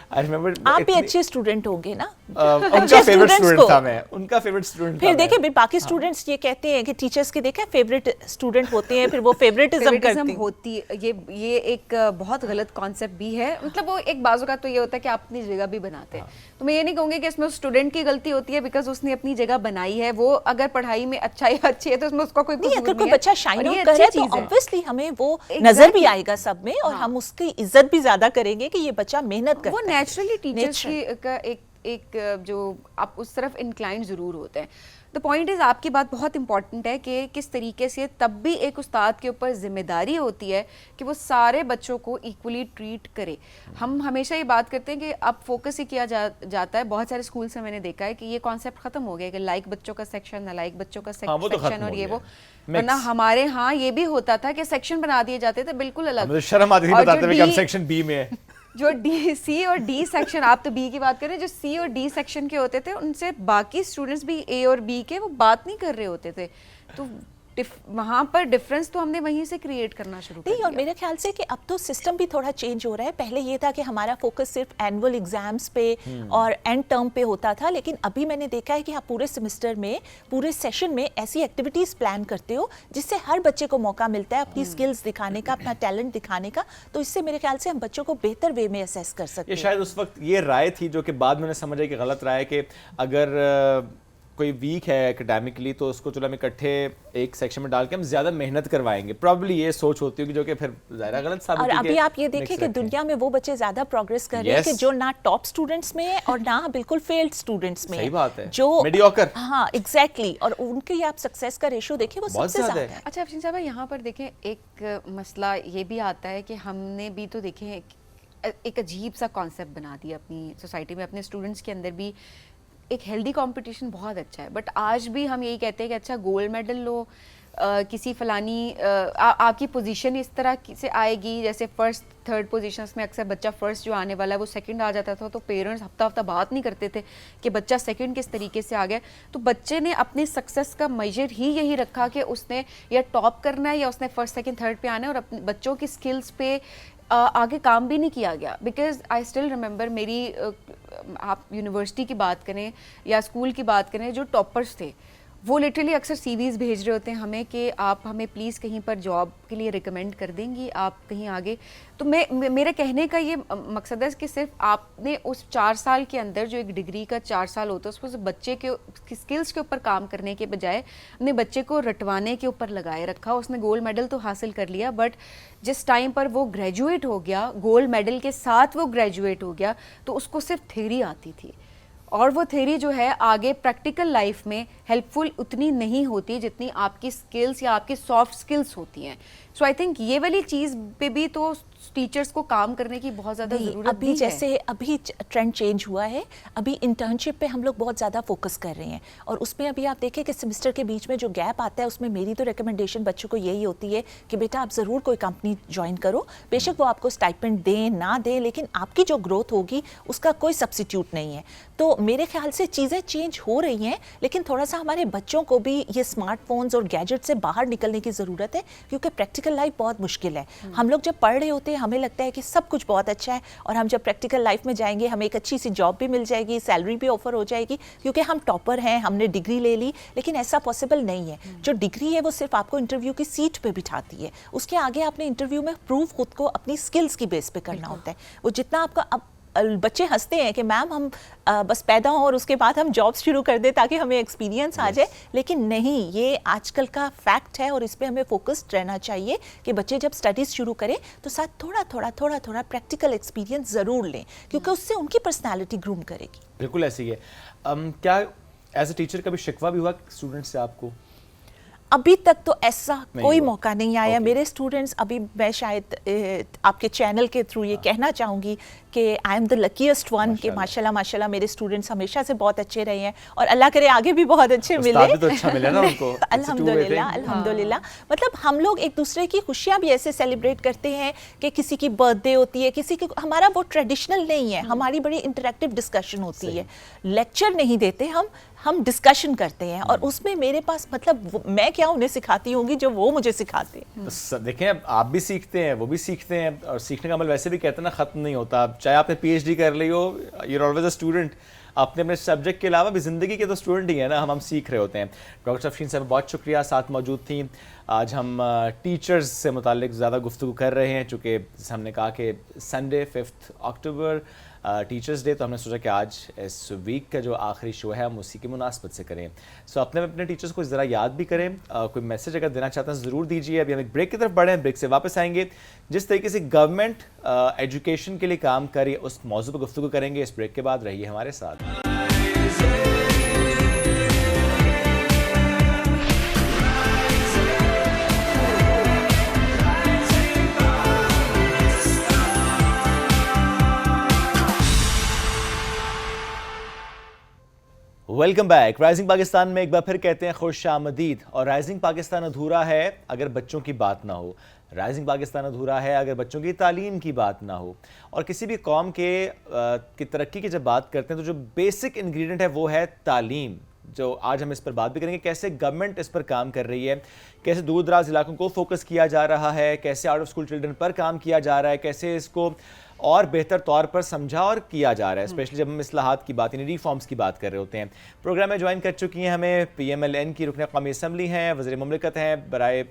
آئی ریمبر آپ بھی اچھے اسٹوڈنٹ ہوں گے نا، ان کا فیوریٹ اسٹوڈنٹ تھا میں، ان کا فیوریٹ اسٹوڈنٹ. پھر دیکھیں باقی اسٹوڈنٹس یہ کہتے ہیں کہ ٹیچرس کے دیکھیں فیوریٹ اسٹوڈنٹ ہوتے ہیں، پھر وہ فیوریٹزم کرتے ہوتی ہے. یہ ایک بہت غلط کانسیپٹ بھی ہے. مطلب وہ ایک بعض اوقات تو یہ ہوتا ہے کہ آپ اپنی جگہ بھی بناتے ہیں، تو میں یہ نہیں کہوں گی کہ اس میں اسٹوڈنٹ کی غلطی ہوتی ہے بیکاز اس نے اپنی جگہ بنائی ہے. وہ اگر پڑھائی میں اچھا یا اچھی ہے تو اس میں اس کا کوئی قصور نہیں ہے. اگر کوئی بچہ شائن آؤٹ کرے تو obviously ہمیں وہ نظر بھی آئے گا سب میں، اور ہم اس کی عزت بھی زیادہ کریں گے کہ یہ بچہ محنت کرتا ہے. وہ نیچرلی ٹیچرس کا ایک جو آپ اس طرف انکلائنڈ ضرور ہوتے ہیں. دا پوائنٹ از آپ کی بات بہت امپورٹنٹ ہے کہ کس طریقے سے تب بھی ایک استاد کے اوپر ذمہ داری ہوتی ہے کہ وہ سارے بچوں کو ایکولی ٹریٹ کرے. ہم ہمیشہ یہ بات کرتے ہیں کہ اب فوکس ہی کیا جاتا ہے. بہت سارے اسکول سے میں نے دیکھا ہے کہ یہ کانسیپٹ ختم ہو گیا کہ لائک بچوں کا سیکشن، نہ لائک بچوں کا سیکشن، اور یہ وہ. ورنہ ہمارے ہاں یہ بھی ہوتا تھا کہ سیکشن بنا دیے جاتے تھے بالکل الگ. مجھے شرم آتی تھی بتاتے ہوئے کہ ہم سیکشن بی میں ہیں. جو ڈی سی اور ڈی سیکشن، آپ تو بی کی بات کر رہے ہیں، جو سی اور ڈی سیکشن کے ہوتے تھے ان سے باقی اسٹوڈنٹس بھی اے اور بی کے وہ بات نہیں کر رہے ہوتے تھے. تو وہاں پر ڈفرینس تو ہم نے وہیں سے کریٹ کرنا شروع کر دیا. اور میرے خیال سے کہ اب تو سسٹم بھی تھوڑا چینج ہو رہا ہے. پہلے یہ تھا کہ ہمارا فوکس صرف اینول ایگزامس پہ اور اینڈ ٹرم پہ ہوتا تھا، لیکن ابھی میں نے دیکھا ہے کہ آپ پورے سیمسٹر میں، پورے سیشن میں ایسی ایکٹیویٹیز پلان کرتے ہو جس سے ہر بچے کو موقع ملتا ہے اپنی اسکلز دکھانے کا، اپنا ٹیلنٹ دکھانے کا. تو اس سے میرے خیال سے ہم بچوں کو بہتر وے میں اسیس کر سکتے ہیں. یہ شاید اس وقت یہ رائے تھی جو کہ بعد میں نے سمجھا کہ غلط رائے، کہ اگر کوئی ویک ہے اکیڈیمکلی تو اس کو چلو ہم اکٹھے ایک سیکشن میں ڈال کے ہم زیادہ محنت کروائیں گے. پرابلی یہ سوچ ہوتی ہوگی جو کہ پھر ظاہر غلط ثابت ہوئی. اور ابھی آپ یہ دیکھیں کہ دنیا میں وہ بچے زیادہ پروگریس کر رہے ہیں کہ جو نہ ٹاپ اسٹوڈنٹس میں ہے اور نہ بالکل فیلڈ اسٹوڈنٹس میں. صحیح بات ہے، جو میڈیوکر. ہاں ایگزیکٹلی. اور ان کی آپ سکسیس کا ریشو دیکھیں وہ سب سے زیادہ ہے. اچھا افشین صاحبہ یہاں پر دیکھیں ایک مسئلہ یہ بھی آتا ہے کہ ہم نے بھی تو دیکھیں ایک عجیب سا کانسیپٹ بنا دیا اپنی سوسائٹی میں. اپنے اسٹوڈنٹس کے اندر بھی ایک ہیلدی کمپٹیشن بہت اچھا ہے، بٹ آج بھی ہم یہی کہتے ہیں کہ اچھا گولڈ میڈل لو، کسی فلانی آپ کی پوزیشن اس طرح سے آئے گی جیسے فرسٹ تھرڈ پوزیشنس میں اکثر بچہ فرسٹ جو آنے والا ہے وہ سیکنڈ آ جاتا تھا، تو پیرنٹس ہفتہ بات نہیں کرتے تھے کہ بچہ سیکنڈ کس طریقے سے آ گیا. تو بچے نے اپنی سکسیس کا میجر ہی یہی رکھا کہ اس نے یا ٹاپ کرنا ہے یا اس نے فرسٹ سیکنڈ تھرڈ پہ آنا ہے، اور اپنے بچوں کی اسکلس پہ آگے کام بھی نہیں کیا گیا. بیکاز آئی اسٹل ریممبر میری، آپ یونیورسٹی کی بات کریں یا اسکول کی بات کریں، جو ٹاپرس تھے وہ لٹرلی اکثر سی ویز بھیج رہے ہوتے ہیں ہمیں کہ آپ ہمیں پلیز کہیں پر جاب کے لیے ریکمینڈ کر دیں گی، آپ کہیں آگے. تو میرے کہنے کا یہ مقصد ہے کہ صرف آپ نے اس 4 سال کے اندر جو ایک ڈگری کا 4 سال ہوتا ہے اس کو بچے کے اسکلس کے اوپر کام کرنے کے بجائے اپنے بچے کو رٹوانے کے اوپر لگائے رکھا. اس نے گولڈ میڈل تو حاصل کر لیا، بٹ جس ٹائم پر وہ گریجویٹ ہو گیا، گولڈ میڈل کے ساتھ وہ گریجویٹ ہو گیا، تو اس کو صرف تھیوری آتی تھی، اور وہ تھیوری جو ہے آگے پریکٹیکل لائف میں ہیلپ فل اتنی نہیں ہوتی جتنی آپ کی اسکلس یا آپ کی سافٹ اسکلس ہوتی ہیں. سو آئی تھنک یہ والی چیز پہ بھی تو ٹیچرس کو کام کرنے کی بہت زیادہ ضرورت ابھی جیسے ابھی ٹرینڈ چینج ہوا ہے، ابھی انٹرنشپ پہ ہم لوگ بہت زیادہ فوکس کر رہے ہیں، اور اس میں ابھی آپ دیکھیں کہ سیمسٹر کے بیچ میں جو گیپ آتا ہے اس میں میری تو ریکمنڈیشن بچوں کو یہی ہوتی ہے کہ بیٹا آپ ضرور کوئی کمپنی جوائن کرو. بے شک وہ آپ کو اسٹائپنڈ دیں نہ دیں، لیکن آپ کی جو گروتھ ہوگی اس کا کوئی سبسٹیوٹ نہیں ہے. تو میرے خیال سے چیزیں چینج ہو رہی ہیں, لیکن تھوڑا سا ہمارے بچوں کو بھی یہ اسمارٹ فونز اور گیجٹ سے باہر نکلنے کی ضرورت ہے, کیونکہ پریکٹیکل لائف بہت مشکل ہے. ہم لوگ جب پڑھ رہے ہوتے ہیں ہمیں لگتا ہے کہ سب کچھ بہت اچھا ہے, اور ہم جب پریکٹیکل لائف میں جائیں گے ہمیں ایک اچھی سی جاب بھی مل جائے گی, سیلری بھی آفر ہو جائے گی کیونکہ ہم ٹاپر ہیں, ہم نے ڈگری لے لی. لیکن ایسا پاسبل نہیں ہے. جو ڈگری ہے وہ صرف آپ کو انٹرویو کی سیٹ پہ بٹھاتی ہے, اس کے آگے آپ نے انٹرویو میں پروف خود کو اپنی اسکلس کی بیس پہ کرنا ہوتا ہے. وہ جتنا آپ کا, اب بچے ہنستے ہیں کہ میم ہم بس پیدا ہوں اور اس کے بعد ہم جابس شروع کر دیں تاکہ ہمیں ایکسپیرینس آ جائے, لیکن نہیں, یہ آج کل کا فیکٹ ہے اور اس پہ ہمیں فوکسڈ رہنا چاہیے کہ بچے جب اسٹڈیز شروع کریں تو ساتھ تھوڑا تھوڑا پریکٹیکل ایکسپیرینس ضرور لیں, کیونکہ اس سے ان کی پرسنالٹی گروم کرے گی. بالکل ایسی ہے. کیا ایز اے ٹیچر کبھی شکوہ بھی ہوا اسٹوڈنٹ سے آپ کو؟ ابھی تک تو ایسا کوئی موقع نہیں آیا. میرے اسٹوڈنٹس, ابھی میں شاید آپ کے چینل کے تھرو یہ کہنا چاہوں گی کہ آئی ایم دا لکیسٹ ون کہ ماشاء اللہ میرے اسٹوڈنٹس ہمیشہ سے بہت اچھے رہے ہیں, اور اللہ کرے آگے بھی بہت اچھے ملے. الحمدللہ. مطلب ہم لوگ ایک دوسرے کی خوشیاں بھی ایسے سیلیبریٹ کرتے ہیں کہ کسی کی برتھ ڈے ہوتی ہے, کسی کی, ہمارا وہ ٹریڈیشنل نہیں ہے, ہماری بڑی انٹریکٹیو ڈسکشن ہوتی ہے. لیکچر نہیں دیتے ہم ڈسکشن کرتے ہیں, اور اس میں میرے پاس مطلب میں کیا انہیں سکھاتی ہوں گی جو وہ مجھے سکھاتے ہیں. دیکھیں آپ بھی سیکھتے ہیں, وہ بھی سیکھتے ہیں, اور سیکھنے کا عمل ویسے بھی کہتے ہیں نا ختم نہیں ہوتا. چاہے آپ نے پی ایچ ڈی کر لی ہو, you are always a student. آپ نے اپنے سبجیکٹ کے علاوہ بھی زندگی کے تو اسٹوڈنٹ ہی ہیں نا, ہم سیکھ رہے ہوتے ہیں. ڈاکٹر افشین صاحب بہت شکریہ, ساتھ موجود تھیں. آج ہم ٹیچرز سے متعلق زیادہ گفتگو کر رہے ہیں, چونکہ جیسے ہم نے کہا کہ سنڈے 5 اکتوبر ٹیچرز ڈے, تو ہم نے سوچا کہ آج اس ویک کا جو آخری شو ہے ہم اسی کی مناسبت سے کریں. سو اپنے ٹیچرز کو ذرا یاد بھی کریں. کوئی میسج اگر دینا چاہتے ہیں ضرور دیجیے. ابھی ہم ایک بریک کی طرف بڑھیں, بریک سے واپس آئیں گے. جس طریقے سے گورنمنٹ ایجوکیشن کے لیے کام کر رہی ہے اس موضوع پر گفتگو کریں گے. اس بریک کے بعد رہیے ہمارے ساتھ. Welcome back. رائزنگ پاکستان میں ایک بار پھر کہتے ہیں خوش آمدید. اور رائزنگ پاکستان ادھورا ہے اگر بچوں کی بات نہ ہو. رائزنگ پاکستان ادھورا ہے اگر بچوں کی تعلیم کی بات نہ ہو. اور کسی بھی قوم کی ترقی کی جب بات کرتے ہیں تو جو بیسک انگریڈینٹ ہے وہ ہے تعلیم. جو آج ہم اس پر بات بھی کریں گے, کیسے گورنمنٹ اس پر کام کر رہی ہے, کیسے دور دراز علاقوں کو فوکس کیا جا رہا ہے, کیسے آؤٹ آف اسکول چلڈرن پر کام کیا جا رہا ہے, کیسے اس کو اور بہتر طور پر سمجھا اور کیا جا رہا ہے, اسپیشلی جب ہم اصلاحات کی بات یعنی ریفارمز کی بات کر رہے ہوتے ہیں. پروگرام میں جوائن کر چکی ہیں ہمیں PMLN کی رکن قومی اسمبلی ہیں, وزیر مملکت ہیں برائے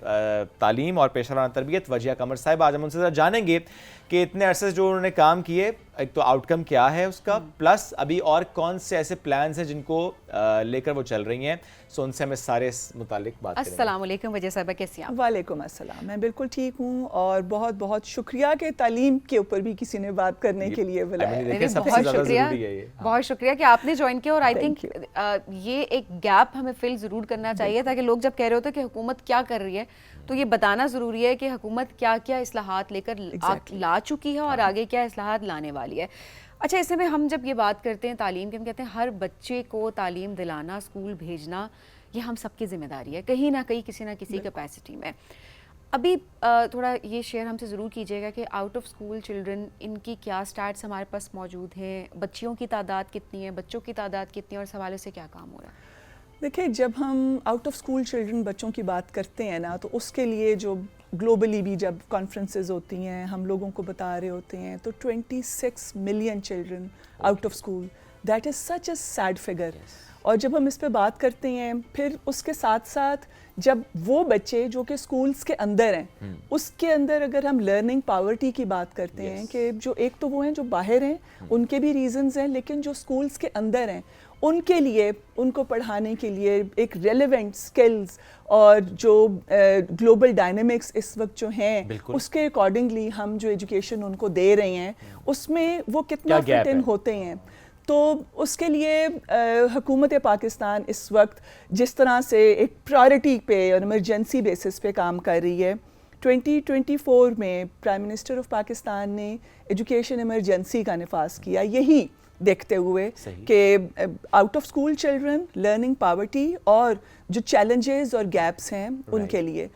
تعلیم اور پیشہ ورانہ تربیت, وجیہہ قمر صاحب. آج ہم ان سے ذرا جانیں گے کہ اتنے عرصے جو انہوں نے کام کیے, ایک تو آؤٹ کم کیا ہے اس کا, پلس ابھی اور کون سے ایسے پلانز ہیں جن کو لے کر وہ چل رہی ہیں. سو ان سے ہمیں سارے اس متعلق بات کریں گے. السلام علیکم وجیہہ صاحبہ, کیسی ہیں آپ؟ وعلیکم السلام, میں بالکل ٹھیک ہوں, اور بہت بہت شکریہ کہ تعلیم کے اوپر بھی کسی نے بات کرنے کے لیے بلایا. بہت شکریہ کہ آپ نے جوائن کیا. اور آئی تھنک یہ ایک گیپ ہمیں فل ضرور کرنا چاہیے, تاکہ لوگ جب کہہ رہے ہوتے ہیں کہ حکومت کیا کر رہی ہے تو یہ بتانا ضروری ہے کہ حکومت کیا کیا اصلاحات لے کر لا چکی ہے اور آگے کیا اصلاحات لانے والی ہے. اچھا, اس میں ہم جب یہ بات کرتے ہیں تعلیم کی, ہم کہتے ہیں ہر بچے کو تعلیم دلانا, اسکول بھیجنا, یہ ہم سب کی ذمہ داری ہے کہیں نہ کہیں کسی نہ کسی کیپیسٹی میں. ابھی تھوڑا یہ شیئر ہم سے ضرور کیجیے گا کہ آؤٹ آف اسکول چلڈرن, ان کی کیا سٹیٹس ہمارے پاس موجود ہیں, بچیوں کی تعداد کتنی ہے, بچوں کی تعداد کتنی ہے, اور اس حوالے سے کیا کام ہو رہا ہے؟ دیکھیں, جب ہم آؤٹ آف اسکول چلڈرن بچوں کی بات کرتے ہیں نا, تو اس کے لیے جو گلوبلی بھی جب کانفرنسز ہوتی ہیں ہم لوگوں کو بتا رہے ہوتے ہیں, تو 26 million children out of school, that is such a sad figure. اور جب ہم اس پہ بات کرتے ہیں, پھر اس کے ساتھ ساتھ جب وہ بچے جو کہ اسکولس کے اندر ہیں, اس کے اندر اگر ہم لرننگ پاورٹی کی بات کرتے ہیں کہ جو ایک تو وہ ہیں جو باہر ہیں, ان کے بھی ریزنز ہیں, لیکن جو اسکولس کے اندر ہیں ان کے لیے, ان کو پڑھانے کے لیے ایک ریلیونٹ سکلز اور جو گلوبل ڈائنامکس اس وقت جو ہیں اس کے اکارڈنگلی ہم جو ایجوکیشن ان کو دے رہے ہیں اس میں وہ کتنا فٹ ان ہوتے ہیں. تو اس کے لیے حکومت پاکستان اس وقت جس طرح سے ایک پرائرٹی پہ اور ایمرجنسی بیسس پہ کام کر رہی ہے, 2024 میں پرائم منسٹر آف پاکستان نے ایجوکیشن ایمرجنسی کا نفاذ کیا, یہی دیکھتے ہوئے کہ out of school children, learning poverty اور جو چیلنجز اور گیپس ہیں ان کے لیے.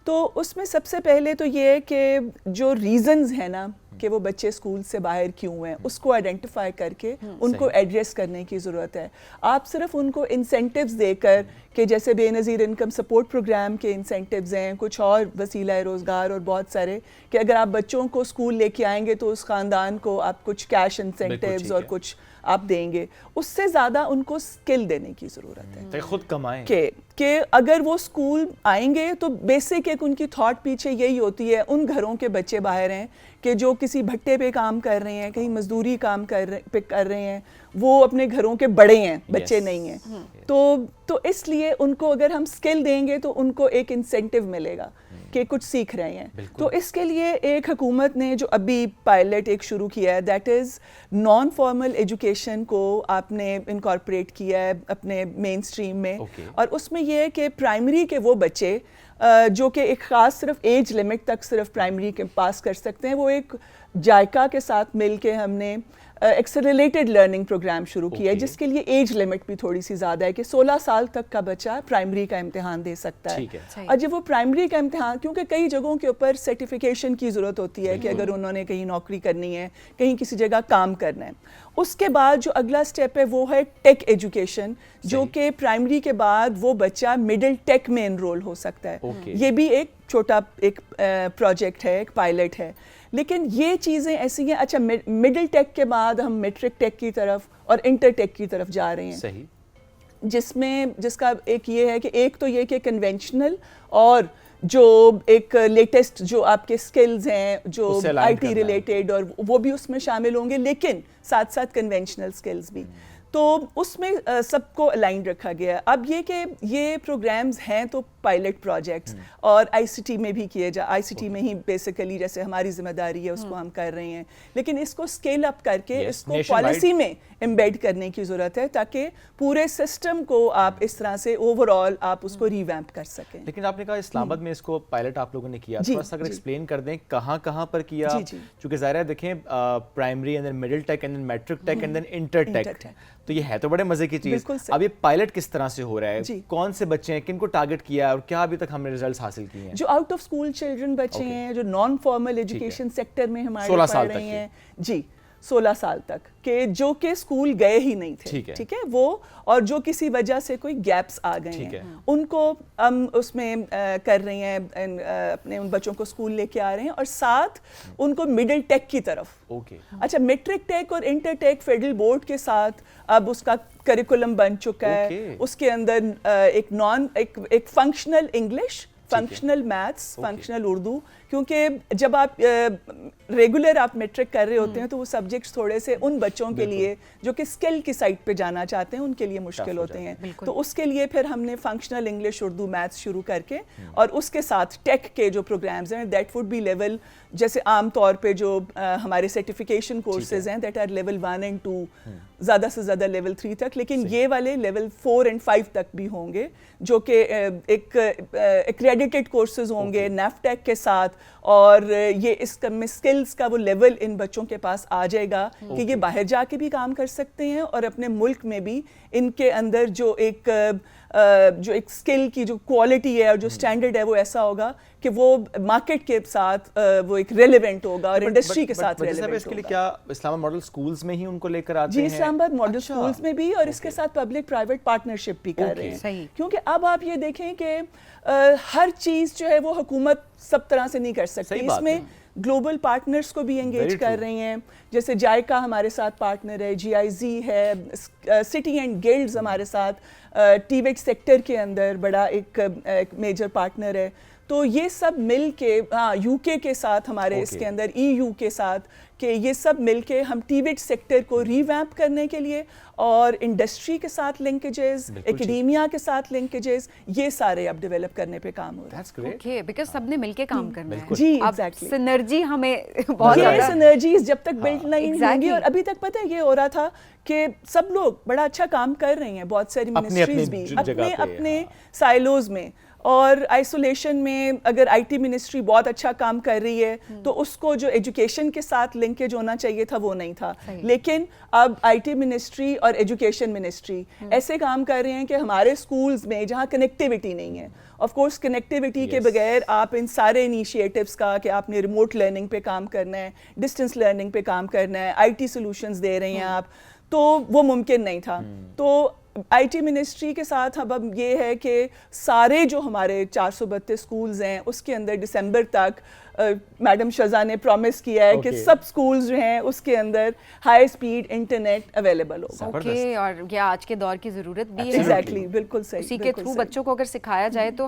تو اس میں سب سے پہلے تو یہ ہے کہ جو ریزنز ہیں نا کہ وہ بچے اسکول سے باہر کیوں ہیں, اس کو آئیڈینٹیفائی کر کے ان کو ایڈریس کرنے کی ضرورت ہے. آپ صرف ان کو انسینٹیوز دے کر کہ جیسے بے نظیر انکم سپورٹ پروگرام کے انسینٹیوز ہیں, کچھ اور وسیلہ روزگار اور بہت سارے, کہ اگر آپ بچوں کو اسکول لے کے آئیں گے تو اس خاندان کو آپ کچھ کیش انسینٹیوز اور کچھ آپ دیں گے, اس سے زیادہ ان کو اسکل دینے کی ضرورت ہے خود کمائیں کہ اگر وہ اسکول آئیں گے تو بیسک ایک ان کی تھاٹ پیچھے یہی ہوتی ہے, ان گھروں کے بچے باہر ہیں کہ جو کسی بھٹے پہ کام کر رہے ہیں, کہیں مزدوری کام کر رہے ہیں, وہ اپنے گھروں کے بڑے ہیں, بچے نہیں ہیں. تو اس لیے ان کو اگر ہم اسکل دیں گے تو ان کو ایک انسینٹیو ملے گا کہ کچھ سیکھ رہے ہیں. تو اس کے لیے ایک حکومت نے جو ابھی پائلٹ ایک شروع کیا ہے, that is non formal education کو آپ نے انکارپوریٹ کیا ہے اپنے مین اسٹریم میں. اور اس میں یہ ہے کہ پرائمری کے وہ بچے جو کہ ایک خاص صرف ایج لمٹ تک صرف پرائمری کے پاس کر سکتے ہیں, وہ ایک جائکا کے ساتھ مل کے ہم نے ایکسلریٹڈ لرننگ پروگرام شروع کیا ہے, جس کے لیے ایج لمٹ بھی تھوڑی سی زیادہ ہے کہ 16 سال تک کا بچہ پرائمری کا امتحان دے سکتا ہے. اور جب وہ پرائمری کا امتحان, کیونکہ کئی جگہوں کے اوپر سرٹیفیکیشن کی ضرورت ہوتی ہے کہ اگر انہوں نے کہیں نوکری کرنی ہے, کہیں کسی جگہ کام کرنا ہے, اس کے بعد جو اگلا سٹیپ ہے وہ ہے ٹیک ایجوکیشن, جو کہ پرائمری کے بعد وہ بچہ مڈل ٹیک میں انرول ہو سکتا ہے. یہ بھی ایک چھوٹا ایک پروجیکٹ ہے, ایک پائلٹ ہے. لیکن یہ چیزیں ایسی ہیں, اچھا مڈل ٹیک کے بعد ہم میٹرک ٹیک کی طرف اور انٹر ٹیک کی طرف جا رہے ہیں, جس کا ایک یہ ہے کہ ایک تو یہ کہ کنونشنل اور جو ایک لیٹسٹ جو آپ کے سکلز ہیں جو آئی ٹی ریلیٹڈ, اور وہ بھی اس میں شامل ہوں گے, لیکن ساتھ ساتھ کنونشنل سکلز بھی. تو اس میں سب کو الائن رکھا گیا ہے. اب یہ کہ یہ پروگرامز ہیں تو پائلٹ پروجیکٹس, اور آئی سی ٹی میں بھی کیے آئی سی ٹی میں ہی بیسیکلی جیسے ہماری ذمہ داری ہے اس کو ہم کر رہے ہیں, لیکن اس کو اسکیل اپ کر کے اس کو پالیسی میں امبیڈ کرنے کی ضرورت ہے تاکہ پورے سسٹم کو آپ اس طرح سے اوور آل آپ اس کو ریویمپ کر سکیں. لیکن آپ نے کہا اسلام آباد میں اس کو پائلٹ آپ لوگوں نے کیا, تھوڑا سا اگر ایکسپلین کر دیں کہاں کہاں پر کیا, چونکہ ظاہر ہے دیکھیں primary and then middle tech and then matric tech and then inter tech, تو یہ ہے تو بڑے مزے کی چیز. اب یہ پائلٹ کس طرح سے ہو رہا ہے, کون سے بچے ہیں, کن کو ٹارگٹ کیا ہے, اور کیا ابھی تک ہم نے ریزلٹس حاصل کیے ہیں؟ جو آؤٹ آف اسکول چلڈرن بچے ہیں, جو نان فارمل ایجوکیشن سیکٹر میں ہمارے پڑھ رہے ہیں, جی 16 سال تک, کہ جو کہ اسکول گئے ہی نہیں تھے, ٹھیک ہے, وہ اور جو کسی وجہ سے کوئی گیپس آ گئے ہیں, ان کو ہم اس میں کر رہے ہیں, اپنے ان بچوں کو اسکول لے کے آ رہے ہیں, اور ساتھ ان کو مڈل ٹیک کی طرف. اچھا, میٹرک ٹیک اور انٹر ٹیک فیڈرل بورڈ کے ساتھ اب اس کا کریکولم بن چکا ہے. اس کے اندر ایک functional English, functional maths, functional Urdu, کیونکہ جب آپ ریگولر آپ میٹرک کر رہے ہوتے ہیں تو وہ سبجیکٹس تھوڑے سے ان بچوں کے لیے جو کہ اسکل کی سائٹ پہ جانا چاہتے ہیں ان کے لیے مشکل ہوتے ہیں. تو اس کے لیے پھر ہم نے فنکشنل انگلش, اردو, میتھس شروع کر کے, اور اس کے ساتھ ٹیک کے جو پروگرامز ہیں دیٹ وڈ بی لیول, جیسے عام طور پہ جو ہمارے سرٹیفکیشن کورسز ہیں دیٹ آر لیول 1 اینڈ 2, زیادہ سے زیادہ لیول 3 تک, لیکن یہ والے لیول 4 اینڈ 5 تک بھی ہوں گے, جو کہ ایک ایکریڈیٹڈ کورسز ہوں گے نیفٹیک کے ساتھ. اور یہ اس میں اسکلس کا وہ لیول ان بچوں کے پاس آ جائے گا کہ یہ باہر جا کے بھی کام کر سکتے ہیں, اور اپنے ملک میں بھی ان کے اندر جو ایک اسکل کی جو کوالٹی ہے اور جو اسٹینڈرڈ ہے وہ ایسا ہوگا کہ وہ مارکیٹ کے ساتھ وہ ایک ریلیونٹ ہوگا اور انڈسٹری کے ساتھ ریلیونٹ ہوگا. اس کے لیے کیا اسلام آباد ماڈل سکولز میں ہی ان کو لے کر آتے ہیں؟ جی, اسلام آباد ماڈل سکولز میں بھی, اور اس کے ساتھ پبلک پرائیویٹ پارٹنرشپ بھی کر رہے ہیں, کیونکہ اب آپ یہ دیکھیں کہ ہر چیز جو ہے وہ حکومت سب طرح سے نہیں کر سکتی. اس میں گلوبل پارٹنرز کو بھی انگیج کر رہی ہیں, جیسے جائکا ہمارے ساتھ پارٹنر ہے, جی آئی زی ہے, سٹی اینڈ گلڈز ہمارے ساتھ ٹی ویٹ سیکٹر کے اندر بڑا ایک میجر پارٹنر ہے. تو یہ سب مل کے, یو کے کے ساتھ ہمارے اس کے اندر ای یو کے ساتھ, کہ یہ سب مل کے ہم ٹی ویٹ سیکٹر کو ریویمپ کرنے کے لیے اور انڈسٹری کے ساتھ لنکیجز, ایکیڈیمیا کے ساتھ لنکیجز, یہ سارے اب ڈیولپ کرنے پہ کام ہو رہا ہے. اوکے, بیکاز سب نے مل کے کام کرنا ہے. جی ایگزیکٹلی, سنرجی ہمیں بہت یہ سنرجیز جب تک بلڈ نہیں ہوں گی, اور ابھی تک پتہ ہے یہ ہو رہا تھا کہ سب لوگ بڑا اچھا کام کر رہے ہیں, بہت ساری منسٹریز بھی اپنے سائلوز میں, اور آئسولیشن میں اگر آئی ٹی منسٹری بہت اچھا کام کر رہی ہے تو اس کو جو ایجوکیشن کے ساتھ لنکیج ہونا چاہیے تھا وہ نہیں تھا. لیکن اب آئی ٹی منسٹری اور ایجوکیشن منسٹری ایسے کام کر رہے ہیں کہ ہمارے اسکولز میں جہاں کنیکٹیوٹی نہیں ہے, آف کورس کنیکٹیوٹی کے بغیر آپ ان سارے انیشیٹوز کا کہ آپ نے ریموٹ لرننگ پہ کام کرنا ہے, ڈسٹینس لرننگ پہ کام کرنا ہے, آئی ٹی سولوشنز دے رہے ہیں آپ, تو وہ ممکن نہیں تھا. تو آئی ٹی منسٹری کے ساتھ اب یہ ہے کہ سارے جو ہمارے 432 اسکولز ہیں اس کے اندر دسمبر تک میڈم شزا نے پرومس کیا ہے کہ سب اسکولز جو ہیں اس کے اندر ہائی اسپیڈ انٹرنیٹ اویلیبل ہوگا. اوکے, اور یہ آج کے دور کی ضرورت بھی ہے. ایگزیکٹلی, بالکل صحیح. اسی کے تھرو بچوں کو اگر سکھایا جائے تو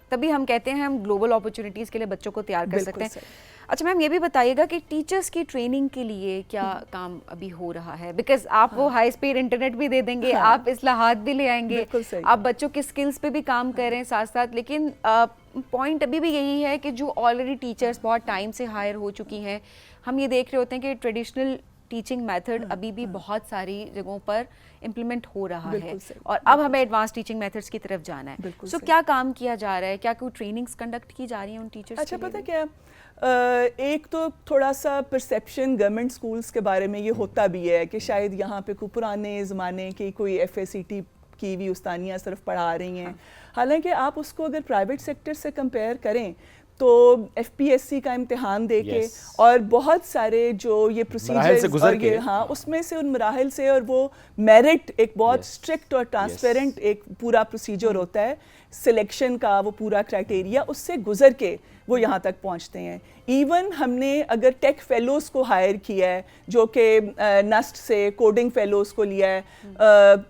تبھی ہم کہتے ہیں ہم گلوبل اپرچونیٹیز کے لیے بچوں کو تیار کر سکتے ہیں. اچھا میم, یہ بھی بتائیے گا کہ ٹیچرس کی ٹریننگ کے لیے کیا کام ابھی ہو رہا ہے؟ بیکاز آپ وہ ہائی اسپیڈ انٹرنیٹ بھی دے دیں گے, آپ اصلاحات بھی لے آئیں گے, آپ بچوں کے اسکلس پہ بھی کام کر رہے ہیں ساتھ ساتھ, لیکن پوائنٹ ابھی بھی یہی ہے کہ جو آلریڈی ٹیچرس بہت ٹائم سے ہائر ہو چکی ہیں, ہم یہ دیکھ رہے ہوتے ہیں کہ ٹریڈیشنل ٹیچنگ میتھڈ ابھی بھی بہت ساری جگہوں پر امپلیمنٹ ہو رہا ہے اور اب ہمیں ایڈوانس ٹیچنگ میتھڈس کی طرف جانا ہے. سو کیا کام کیا جا رہا ہے, کیا کوئی ٹریننگز کنڈکٹ کی جا رہی ہیں ان ٹیچرس؟ اچھا, پتہ کیا, ایک تو تھوڑا سا پرسیپشن گورنمنٹ اسکولس کے بارے میں یہ ہوتا بھی ہے کہ شاید یہاں پہ کوئی پرانے زمانے کی کوئی ایف اے سی ٹی کی بھی استانیاں صرف پڑھا رہی ہیں. حالانکہ آپ اس کو اگر پرائیویٹ سیکٹر سے کمپیئر کریں تو ایف پی ایس سی کا امتحان دے کے اور بہت سارے جو یہ پروسیجرز اور یہ اس میں سے ان مراحل سے, اور وہ میرٹ ایک بہت اسٹرکٹ اور ٹرانسپیرنٹ ایک پورا پروسیجر ہوتا ہے سلیکشن کا, وہ پورا کرائٹیریا اس سے گزر کے وہ یہاں تک پہنچتے ہیں. ایون ہم نے اگر ٹیک فیلوز کو ہائر کیا ہے جو کہ نسٹ سے کوڈنگ فیلوز کو لیا ہے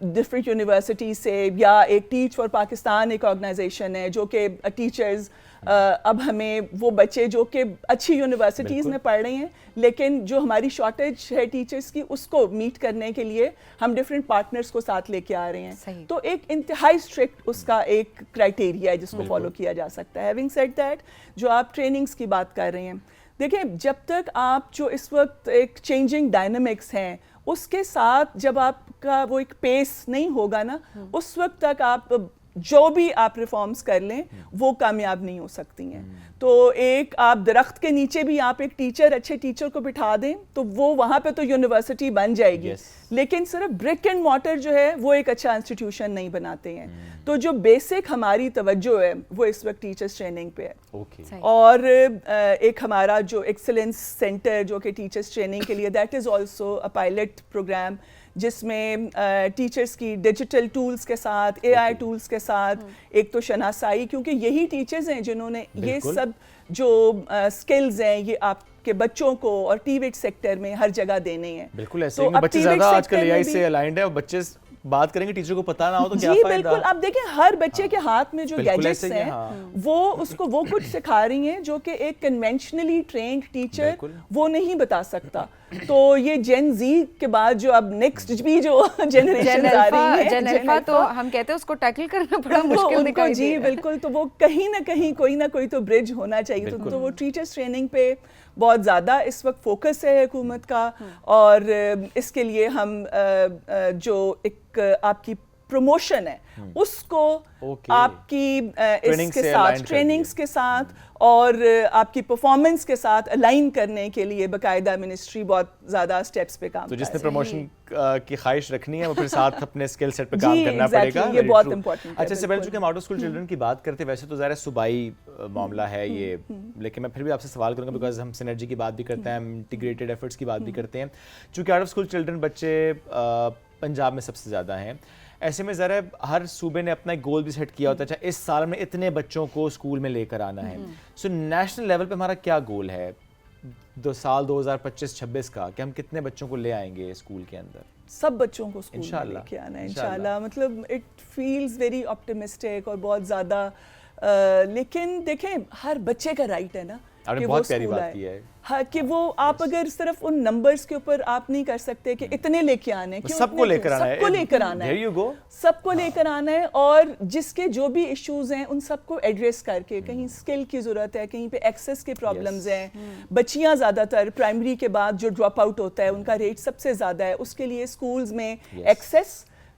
ڈفرینٹ یونیورسٹی سے, یا ایک ٹیچ فار پاکستان ایک آرگنائزیشن ہے جو کہ ٹیچرز اب ہمیں وہ بچے جو کہ اچھی یونیورسٹیز میں پڑھ رہے ہیں لیکن جو ہماری شارٹیج ہے ٹیچرز کی اس کو میٹ کرنے کے لیے ہم ڈفرینٹ پارٹنرز کو ساتھ لے کے آ رہے ہیں. تو ایک انتہائی اسٹرکٹ اس کا ایک کرائٹیریا ہے جس کو فالو کیا جا سکتا ہے. ہیونگ سیڈ دیٹ, جو آپ ٹریننگز کی بات کر رہے ہیں, دیکھیں جب تک آپ جو اس وقت ایک چینجنگ ڈائنامکس ہیں اس کے ساتھ جب آپ کا وہ ایک پیس نہیں ہوگا نا, اس وقت تک آپ جو بھی آپ ریفارمز کر لیں وہ کامیاب نہیں ہو سکتی ہیں. تو ایک آپ درخت کے نیچے بھی آپ ایک ٹیچر, اچھے ٹیچر کو بٹھا دیں تو وہ وہاں پہ تو یونیورسٹی بن جائے گی, لیکن صرف برک اینڈ مارٹر جو ہے وہ ایک اچھا انسٹیٹیوشن نہیں بناتے ہیں. تو جو بیسک ہماری توجہ ہے وہ اس وقت ٹیچرس ٹریننگ پہ ہے. اور ایک ہمارا جو ایکسلنس سینٹر جو کہ ٹیچرس ٹریننگ کے لیے, that is also a pilot programme جس میں ٹیچرس کی ڈیجیٹل ٹولز کے ساتھ, اے آئی ٹولز کے ساتھ ایک تو شناسائی, کیونکہ یہی ٹیچرز ہیں جنہوں نے یہ سب جو اسکلز ہیں یہ آپ کے بچوں کو اور ٹی ویٹ سیکٹر میں ہر جگہ دینے ہیں. بالکل ایسے ہی بچے زیادہ آج کل اے آئی سے الائنڈ ہے, اور بچے بات کریں گے ٹیچر کو پتہ نہ ہو تو کیا فائدہ. جی بالکل, آپ دیکھیں ہر بچے کے ہاتھ میں جو گیجٹس ہیں وہ اس کو وہ کچھ سکھا رہی ہیں جو کہ ایک کنونشنلی ٹرینڈ ٹیچر وہ نہیں بتا سکتا. تو یہ جین زی کے بعد جو اب نیکسٹ بھی جو جنریشن آ رہی ہے, جن الفا, تو ہم کہتے ہیں اس کو ٹیکل کرنا بڑا مشکل دکھائی دے. جی بالکل, تو وہ کہیں نہ کہیں کوئی نہ کوئی تو برج ہونا چاہیے. تو وہ ٹیچرس ٹریننگ پہ بہت زیادہ اس وقت فوکس ہے حکومت کا, اور اس کے لیے ہم جو ایک آپ کی پروموشن ہے اس کو آپ کی اس کے ساتھ ٹریننگز کے ساتھ اور آپ کی پرفارمنس کے ساتھ الائن کرنے کے لیے باقاعدہ منسٹری بہت زیادہ سٹیپس پہ کام. تو جس نے پروموشن کی خواہش رکھنی ہے وہ پھر ساتھ اپنے اسکل سیٹ پہ کام کرنا پڑے گا. یہ بہت امپورٹنٹ ہے. اچھا, اس سے پہلے چونکہ ہم آؤٹ آف اسکول چلڈرن کی بات کرتے ہیں, ویسے تو ظاہر ہے صوبائی معاملہ ہے یہ, لیکن میں پھر بھی آپ سے سوال کروں گا بیکاز ہم سینرجی کی بات بھی کرتے ہیں, ہم انٹیگریٹڈ ایفرٹس کی بات بھی کرتے ہیں. چونکہ آؤٹ آف اسکول چلڈرن بچے پنجاب میں سب سے زیادہ ہیں, ایسے میں ذرا ہر صوبے نے اپنا ایک گول بھی سیٹ کیا ہوتا ہے, اچھا اس سال میں اتنے بچوں کو اسکول میں لے کر آنا ہے. سو نیشنل لیول پہ ہمارا کیا گول ہے سال 2025-26 کا, کہ ہم کتنے بچوں کو لے آئیں گے اسکول کے اندر؟ سب بچوں کو اسکول میں لے کے آنا ہے انشاءاللہ. مطلب اٹ فیلز ویری آپٹیمسٹک اور بہت زیادہ, لیکن دیکھیں ہر بچے کا رائٹ ہے نا کہ وہ اسکول آئے, کہ وہ آپ اگر صرف ان نمبرز کے اوپر آپ نہیں کر سکتے کہ اتنے لے کے آنے, سب کو لے کر آنا ہے, سب کو لے کر آنا ہے, سب کو لے کر آنا ہے, اور جس کے جو بھی ایشوز ہیں ان سب کو ایڈریس کر کے, کہیں اسکل کی ضرورت ہے, کہیں پہ ایکسیس کے پرابلمز ہیں, بچیاں زیادہ تر پرائمری کے بعد جو ڈراپ آؤٹ ہوتا ہے ان کا ریٹ سب سے زیادہ ہے, اس کے لیے اسکولز میں access,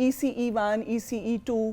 ECE 1, ECE 2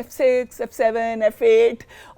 F6, F7, F8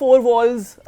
4 walls